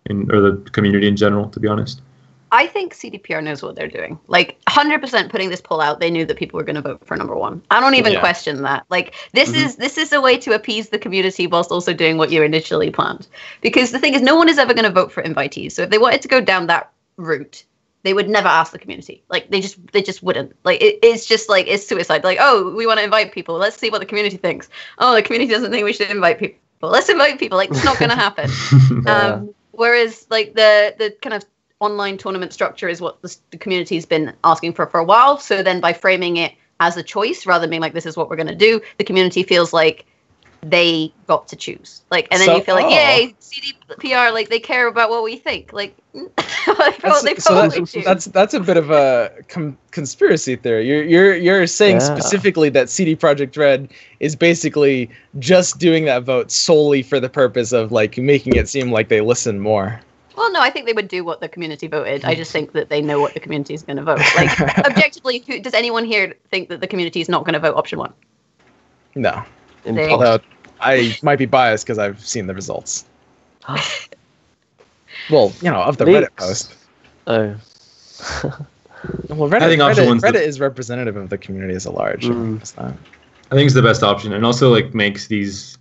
or the community in general, to be honest. I think CDPR knows what they're doing. Like 100% putting this poll out, they knew that people were going to vote for number one. I don't even question that. Like this is a way to appease the community whilst also doing what you initially planned. Because the thing is, no one is ever going to vote for invitees. So if they wanted to go down that route, they would never ask the community. Like they just wouldn't. Like it's just like it's suicide. Like, oh, we want to invite people. Let's see what the community thinks. Oh, the community doesn't think we should invite people. Let's invite people. Like it's not going to happen. Whereas like the kind of online tournament structure is what the community's been asking for a while. So then by framing it as a choice rather than being like, this is what we're going to do, the community feels like they got to choose. Like, and then you feel like, yay, CDPR, like they care about what we think. Like, that's a bit of a conspiracy theory. You're saying specifically that CD Projekt Red is basically just doing that vote solely for the purpose of like making it seem like they listen more. Well, no, I think they would do what the community voted. I just think that they know what the community is going to vote. Like, objectively, does anyone here think that the community is not going to vote option one? No. Although I might be biased because I've seen the results. Well, of the Reddit post. Oh. Well, Reddit is representative of the community as a large. It's not. I think it's the best option, and also like makes these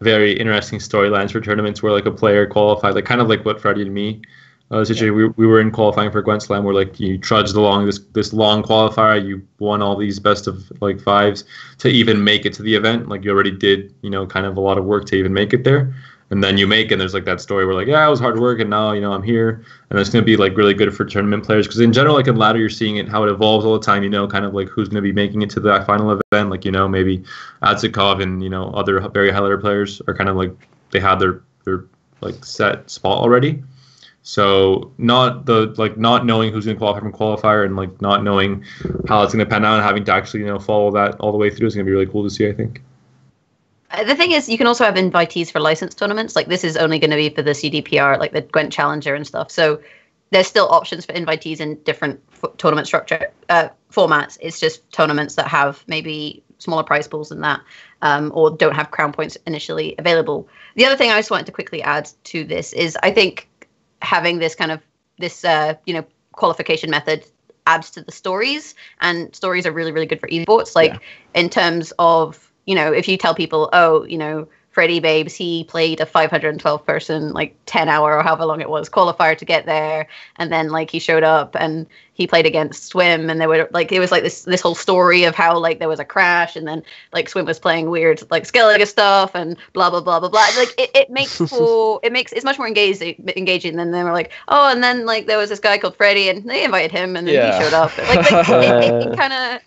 very interesting storylines for tournaments where like a player qualified, like kind of like what Freddie and me situation. We were in qualifying for Gwent Slam where like you trudged along this long qualifier, you won all these best of like fives to even make it to the event. Like you already did, kind of a lot of work to even make it there. And then you make, and there's like that story where like, yeah, it was hard work, and now, I'm here. And it's going to be like really good for tournament players. Because in general, like in ladder, you're seeing it, how it evolves all the time, kind of like who's going to be making it to that final event. Like, maybe Adzikov and, other very high ladder players are kind of like, they had their like set spot already. So not knowing who's going to qualify from qualifier and like not knowing how it's going to pan out and having to actually, follow that all the way through is going to be really cool to see, I think. The thing is, you can also have invitees for licensed tournaments. Like this is only going to be for the CDPR, like the Gwent Challenger and stuff. So there's still options for invitees in different tournament structure formats. It's just tournaments that have maybe smaller prize pools than that, or don't have crown points initially available. The other thing I just wanted to quickly add to this is I think having this qualification method adds to the stories, and stories are really, really good for esports. Like in terms of, if you tell people, Freddybabes, he played a 512 person, like 10 hour or however long it was, qualifier to get there. And then like he showed up and he played against Swim, and they were like, it was like this whole story of how like there was a crash, and then like Swim was playing weird like Skellige stuff and blah blah blah blah blah. Like it's much more engaging than they were like, oh, and then like there was this guy called Freddie and they invited him and then he showed up. Like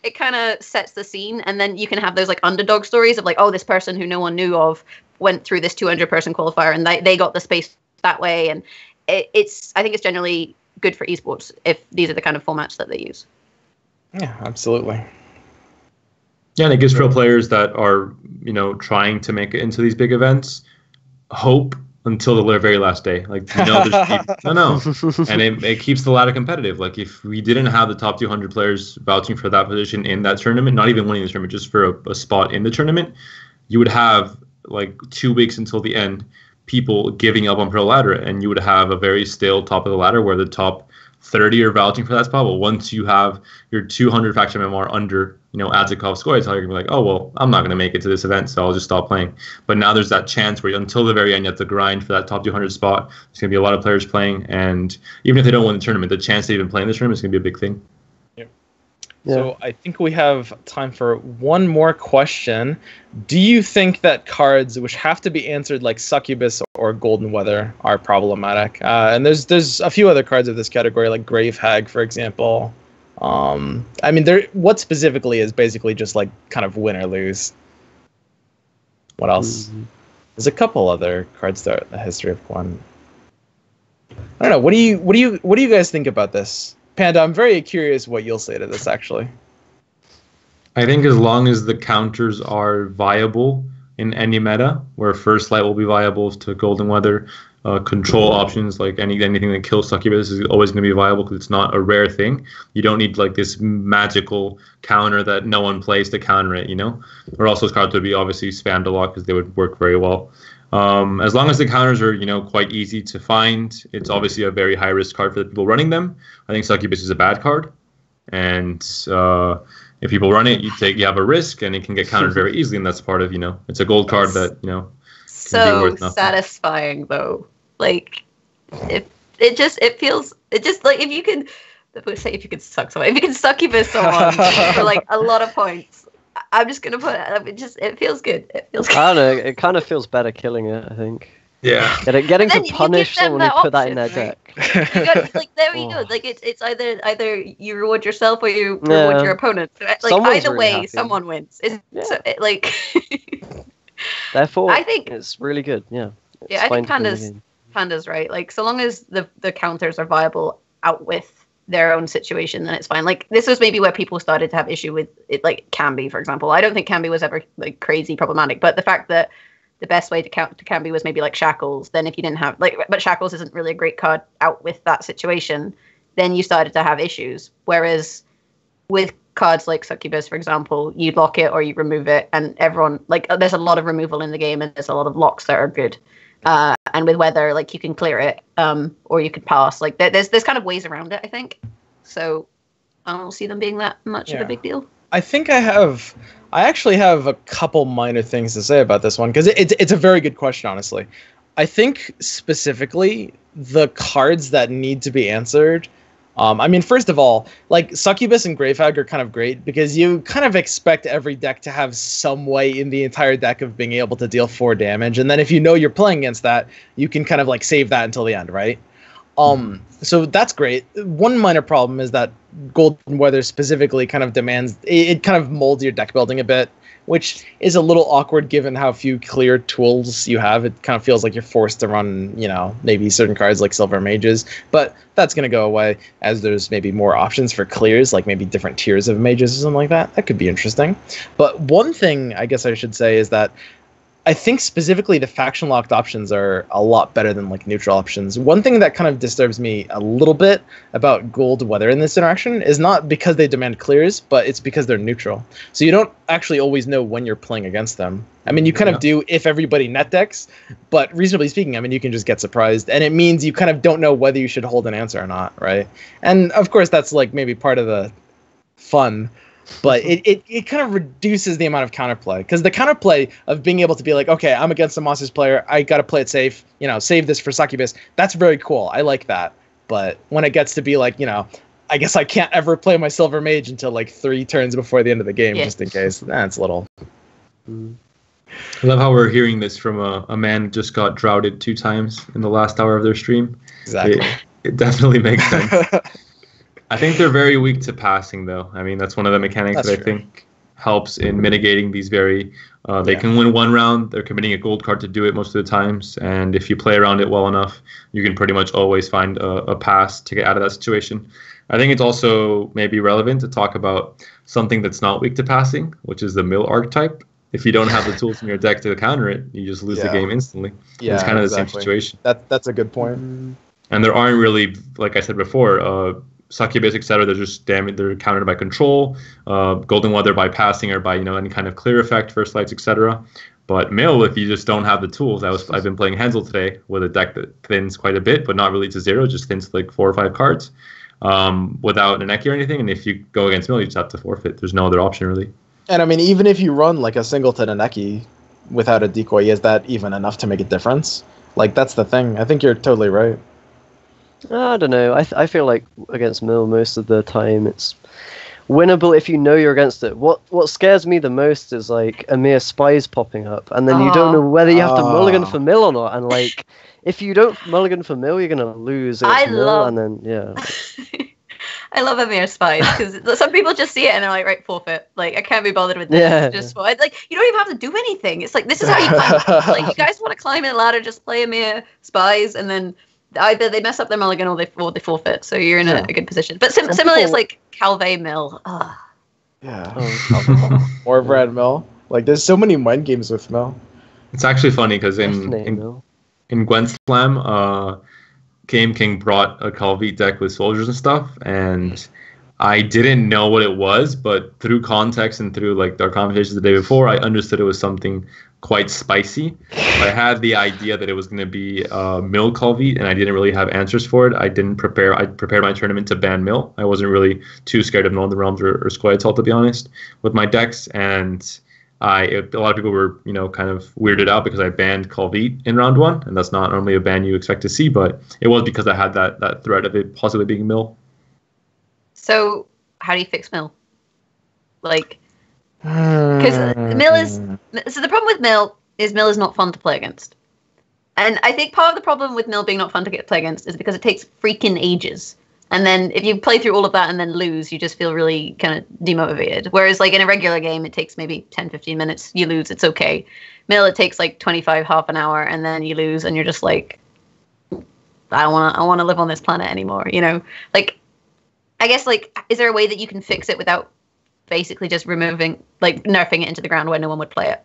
it kind of sets the scene, and then you can have those like underdog stories of like, oh, this person who no one knew of went through this 200 person qualifier and they got the space that way, and I think it's generally good for esports if these are the kind of formats that they use. Yeah, absolutely. Yeah, and it gives pro players that are, trying to make it into these big events hope until the very last day. Like, there's people, and it keeps the ladder competitive. Like, if we didn't have the top 200 players vouching for that position in that tournament, not even winning the tournament, just for a spot in the tournament, you would have like 2 weeks until the end, people giving up on pro ladder, and you would have a very stale top of the ladder where the top 30 are vouching for that spot. Well, once you have your 200 faction MMR under, Adzikov score, it's how you're gonna be like, oh well, I'm not gonna make it to this event, so I'll just stop playing. But now there's that chance where until the very end, you have to grind for that top 200 spot. There's gonna be a lot of players playing, and even if they don't win the tournament, the chance to even play in this tournament is gonna be a big thing. Yeah. So I think we have time for one more question. Do you think that cards which have to be answered like Succubus or Golden Weather are problematic? And there's a few other cards of this category, like Grave Hag, for example. What specifically is basically just like kind of win or lose. What else? There's a couple other cards throughout the history of Gwent. I don't know. What do you guys think about this? Panda, I'm very curious what you'll say to this, actually. I think as long as the counters are viable in any meta, where First Light will be viable to Golden Weather, control options like anything that kills Succubus is always going to be viable because it's not a rare thing. You don't need like this magical counter that no one plays to counter it, Or else those cards would be obviously spammed a lot because they would work very well. As long as the counters are, quite easy to find, it's obviously a very high risk card for the people running them. I think Succubus is a bad card, and if people run it, you have a risk, and it can get countered very easily, and that's part of it's a gold card that so satisfying though. Like it feels like if you can succubus someone for like a lot of points. I'm just gonna put it feels good. It feels good. I don't know. It kind of feels better killing it, I think. Yeah. Getting to punish someone who put that in their deck. There you go. Like it's either you reward yourself or you reward your opponent. Like Someone's either way, really someone wins. Therefore, I think it's really good. Yeah. I think Panda's right. Like so long as the counters are viable out with their own situation, then it's fine. Like this was maybe where people started to have issue with it, like Camby, for example. I don't think Camby was ever like crazy problematic, but the fact that the best way to count to Camby was maybe like Shackles, then if you didn't have but Shackles isn't really a great card out with that situation, then you started to have issues. Whereas with cards like Succubus, for example, you lock it or you remove it, and everyone there's a lot of removal in the game, and there's a lot of locks that are good. And with Weather, like you can clear it, or you could pass. Like there's kind of ways around it, I think. So I don't see them being that much of a big deal. I think I actually have a couple minor things to say about this one because it's a very good question, honestly. I think specifically the cards that need to be answered. First of all, like Succubus and Gravehag are kind of great because you kind of expect every deck to have some way in the entire deck of being able to deal 4 damage. And then if you're playing against that, you can kind of like save that until the end, right? So that's great. One minor problem is that Golden Weather specifically kind of demands, it kind of molds your deck building a bit, which is a little awkward given how few clear tools you have. It kind of feels like you're forced to run, maybe certain cards like Silver Mages, but that's going to go away as there's maybe more options for clears, like maybe different tiers of mages or something like that. That could be interesting. But one thing I guess I should say is that I think specifically the faction locked options are a lot better than like neutral options. One thing that kind of disturbs me a little bit about Gold Weather in this interaction is not because they demand clears, but it's because they're neutral. So you don't actually always know when you're playing against them. You kind of do if everybody net decks, but reasonably speaking, you can just get surprised. And it means you kind of don't know whether you should hold an answer or not, right? And of course, that's like maybe part of the fun. But it kind of reduces the amount of counterplay, because the counterplay of being able to be like, okay, I'm against a Monsters player, I got to play it safe, save this for Succubus. That's very cool. I like that. But when it gets to be like, I guess I can't ever play my Silver Mage until like 3 turns before the end of the game, just in case. It's a little. I love how we're hearing this from a man who just got droughted 2 times in the last hour of their stream. Exactly. It definitely makes sense. I think they're very weak to passing, though. That's one of the mechanics that I think helps in mitigating these very... they can win 1 round. They're committing a gold card to do it most of the times. And if you play around it well enough, you can pretty much always find a pass to get out of that situation. I think it's also maybe relevant to talk about something that's not weak to passing, which is the mill archetype. If you don't have the tools in your deck to counter it, you just lose the game instantly. Yeah, it's kind of the same situation. That's a good point. And there aren't really, like I said before... Succubus, etc. They're just they're countered by control, Golden Weather by passing or by any kind of clear effect, First Lights, etc. But Mill, if you just don't have the tools, I've been playing Hansel today with a deck that thins quite a bit, but not really to 0, just thins like 4 or 5 cards, without an Eki or anything. And if you go against Mill, you just have to forfeit. There's no other option really. And even if you run like a singleton and Eki without a decoy, is that even enough to make a difference? Like that's the thing. I think you're totally right. I don't know. I feel like against Mill most of the time it's winnable if you know you're against it. What scares me the most is like Amir Spies popping up, and then you don't know whether you have to mulligan for Mill or not. And like if you don't mulligan for Mill, you're gonna lose against Mill, and then I love Amir Spies because some people just see it and they're like, right, forfeit. Like I can't be bothered with this. Yeah. Just like you don't even have to do anything. It's like this is how you climb. Like you guys want to climb a ladder, just play Amir Spies, and then either they mess up their mulligan or they forfeit, so you're in a good position. But similarly, it's like Calvé Mill. Yeah. Oh, Or Brad Mill. Like, there's so many mind games with Mill. It's actually funny because definitely, in no. in Gwent Slam, Game King brought a Calvite deck with soldiers and stuff, and I didn't know what it was, but through context and through like our conversations the day before, I understood it was something quite spicy. I had the idea that it was going to be Mill Calvite, and I didn't really have answers for it. I didn't prepare. I prepared my tournament to ban Mill. I wasn't really too scared of Northern Realms or Squirtle, to be honest, with my decks, and a lot of people were, kind of weirded out because I banned Calvite in round 1, and that's not normally a ban you expect to see, but it was because I had that threat of it possibly being Mill. So, how do you fix Mill? Like, because Mill is... So the problem with Mill is not fun to play against. And I think part of the problem with Mill being not fun to play against is because it takes freaking ages. And then if you play through all of that and then lose, you just feel really kind of demotivated. Whereas like in a regular game, it takes maybe 10, 15 minutes. You lose, it's okay. Mill, it takes like 25, half an hour, and then you lose, and you're just like, I want to live on this planet anymore, Like, I guess, like, is there a way that you can fix it without basically just nerfing it into the ground where no one would play it?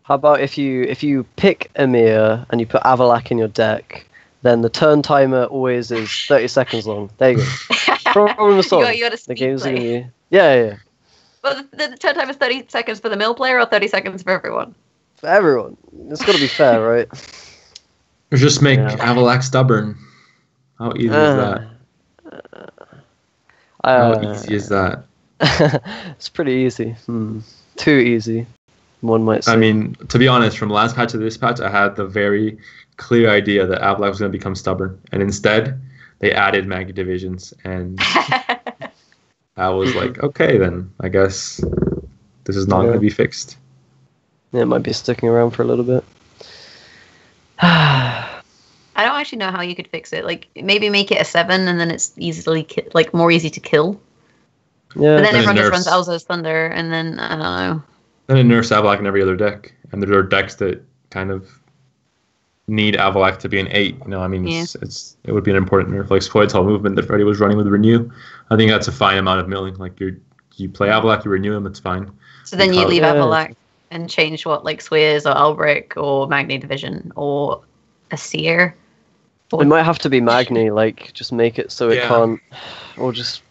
How about if you pick Emir and you put Avalak in your deck, then the turn timer always is 30 seconds long. There you go. Problem solved. You got The game's play. gonna be... Yeah. Well, the turn time is 30 seconds for the Mill player or 30 seconds for everyone? For everyone. It's got to be fair, right? Or just make Yeah. Avalak stubborn. How easy is that? How easy is that? It's pretty easy. Too easy, one might say. I mean, to be honest, from last patch to this patch, I had the very clear idea that Avalak was going to become stubborn, and instead, they added Maggie divisions, and I was like, okay, then I guess this is not going to be fixed. Yeah, it might be sticking around for a little bit. I don't actually know how you could fix it. Like, maybe make it a 7, and then it's more easy to kill. Yeah. But then Then it everyone just runs nerfs. Elza's Thunder, and then I don't know. Then it nerfs Avalak in every other deck, and there are decks that kind of need Avalak to be an 8. I mean, Yeah. it would be an important nerf, like Squirtle movement that Freddie was running with Renew. I think that's a fine amount of milling. Like you play Avalak, you renew him, it's fine. So then you leave Yeah. Avalak and change Swears or Albric or Magni Division or a Seer. It might have to be Magni, like, just make it so it Yeah. can't... Or just...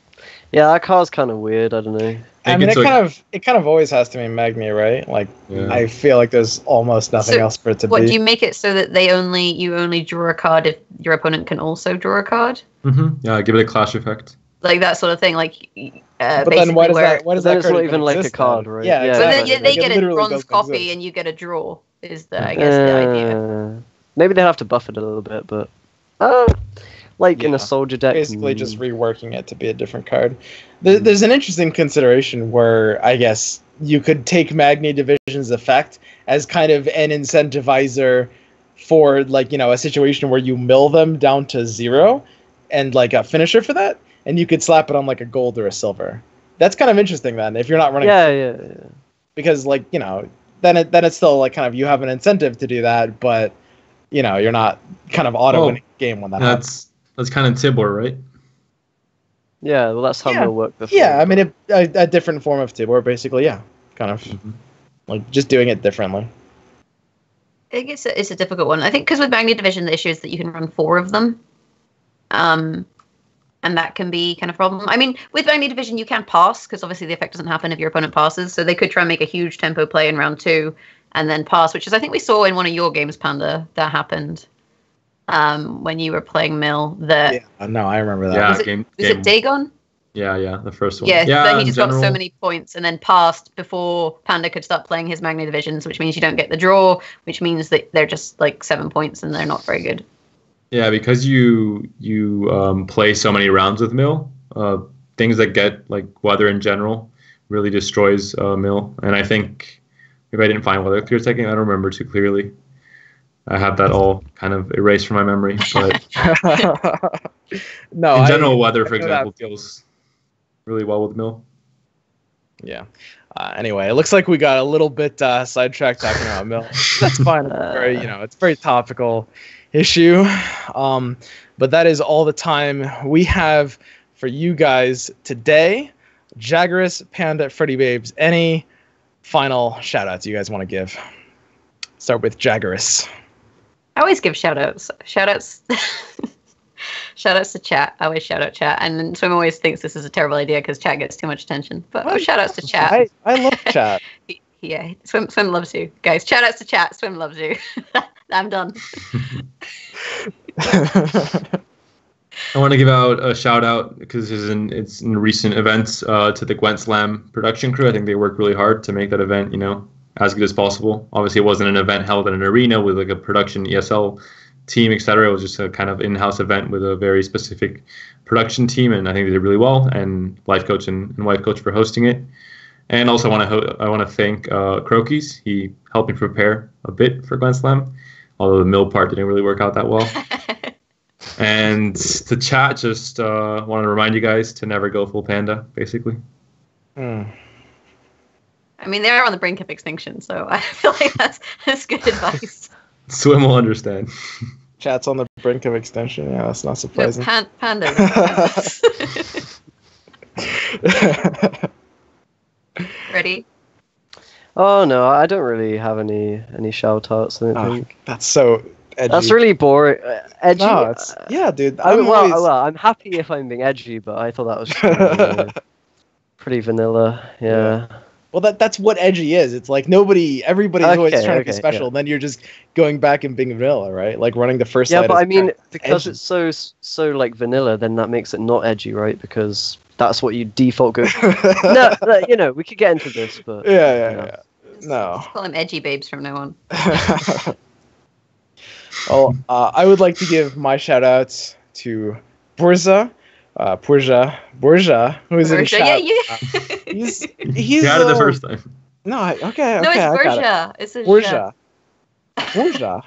Yeah, that card's kind of weird, I don't know. I mean, it's it kind of always has to be Magni, right? Like, Yeah. I feel like there's almost nothing So, else for it to What be. do you make it so that you only draw a card if your opponent can also draw a card? Yeah, give it a clash effect. Like that sort of thing. Like, But then why does that? Why does Then that it's card not even like a exist card, then? right? Yeah, Yeah, so then exactly. they Like, it get a literally bronze doesn't copy exist. and you get a draw. Is the idea? Maybe they have to buff it a little bit, but... in Yeah. a soldier deck... Basically, just reworking it to be a different card. There's an interesting consideration where I guess you could take Magni Division's effect as kind of an incentivizer for a situation where you mill them down to 0 and like a finisher for that, and you could slap it on like a gold or a silver. That's kind of interesting then if you're not running. Yeah. Because then it's still like kind of you have an incentive to do that, but you're not kind of auto winning the game when that happens. That's kind of Tibor, right? Yeah, well, that's how Yeah. it'll work before. Yeah, I mean, a different form of Tibor, basically, yeah. Kind of, like, just doing it differently. I think it's a difficult one. I think because with Magni Division, the issue is that you can run 4 of them. And that can be kind of a problem. I mean, with Magni Division, you can pass, because obviously the effect doesn't happen if your opponent passes. So they could try and make a huge tempo play in round 2 and then pass, which is, I think we saw in one of your games, Panda, that happened when you were playing Mill. Yeah, no, I remember that. Yeah, Was it Dagon? Yeah, the first one. Yeah, so he in just got so general. many points and then passed before Panda could start playing his Magni Divisions, which means you don't get the draw, which means that they're just like 7 points and they're not very good. Yeah, because you play so many rounds with Mill, things that get like weather in general really destroys Mill. And I think if I didn't find weather clear taking, I don't remember too clearly. I have that all kind of erased from my memory. But No, in general, weather, for I know that example, deals really well with Mill. Yeah. Anyway, it looks like we got a little bit sidetracked talking about Mill. That's fine. It's a very topical issue. But that is all the time we have for you guys today. Jaggerous, Panda, Freddybabes. Any final shout outs you guys want to give? Start with Jaggerous. I always give shout outs. Shout outs. Shout outs to chat. I always shout out chat. And then Swim always thinks this is a terrible idea because chat gets too much attention. But shout outs to chat. I love chat. Yeah, Swim loves you. Guys, shout outs to chat. Swim loves you. I'm done. I want to give out a shout out because it's in recent events to the Gwent Slam production crew. I think they worked really hard to make that event, as good as possible. Obviously, it wasn't an event held in an arena with like a production ESL team, etc. It was just a kind of in-house event with a very specific production team, and I think they did really well. And life coach and wife coach for hosting it. And also, I want to thank Crokies. He helped me prepare a bit for Gwent Slam, although the mill part didn't really work out that well. And the chat just want to remind you guys to never go full panda, basically. I mean, they're on the brink of extinction, so I feel like that's good advice. Swim will understand. Chat's on the brink of extinction. Yeah, that's not surprising. No, pandas. Ready? Oh no, I don't really have any shout outs. I don't think. That's so edgy. That's really boring. Edgy. No, yeah, dude. I'm happy if I'm being edgy, but I thought that was pretty vanilla. Yeah. Well, that's what edgy is. It's like everybody's always trying to be special. Yeah. Then you're just going back and being vanilla, right? Like running the first. Yeah, but I mean, because edgy. It's so like vanilla, then that makes it not edgy, right? Because that's what you default go. No, we could get into this, but yeah. No. Let's call them edgy babes from now on. Well, I would like to give my shout outs to Borja, who is in chat. Yeah. He's got it the first time. No, okay. No, it's Borja. It's a Borja.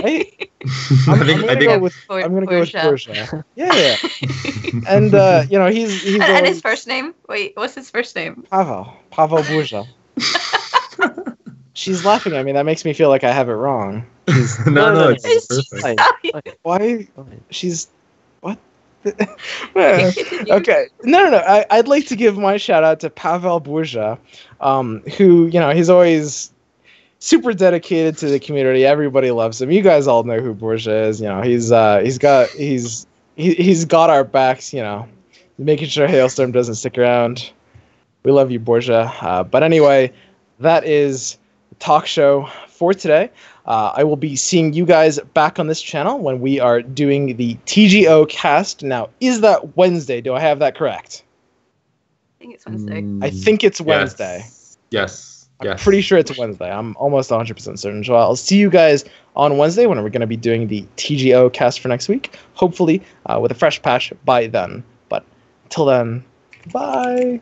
Right? I'm gonna go with Borja. Yeah. And he's and his first name? Wait, what's his first name? Pavel Borja. She's laughing at me. That makes me feel like I have it wrong. No, it's perfect. Why? She's what? Okay. No. I'd like to give my shout out to Pavel Borja, who he's always super dedicated to the community. Everybody loves him. You guys all know who Borja is. He's got our backs. Making sure Hailstorm doesn't stick around. We love you, Borja. But anyway, that is the talk show for today. I will be seeing you guys back on this channel when we are doing the TGO cast. Now, is that Wednesday? Do I have that correct? I think it's Wednesday. I think it's Wednesday. Yes. I'm pretty sure it's Wednesday. I'm almost 100% certain. So I'll see you guys on Wednesday when we're going to be doing the TGO cast for next week. Hopefully with a fresh patch by then. But till then, bye.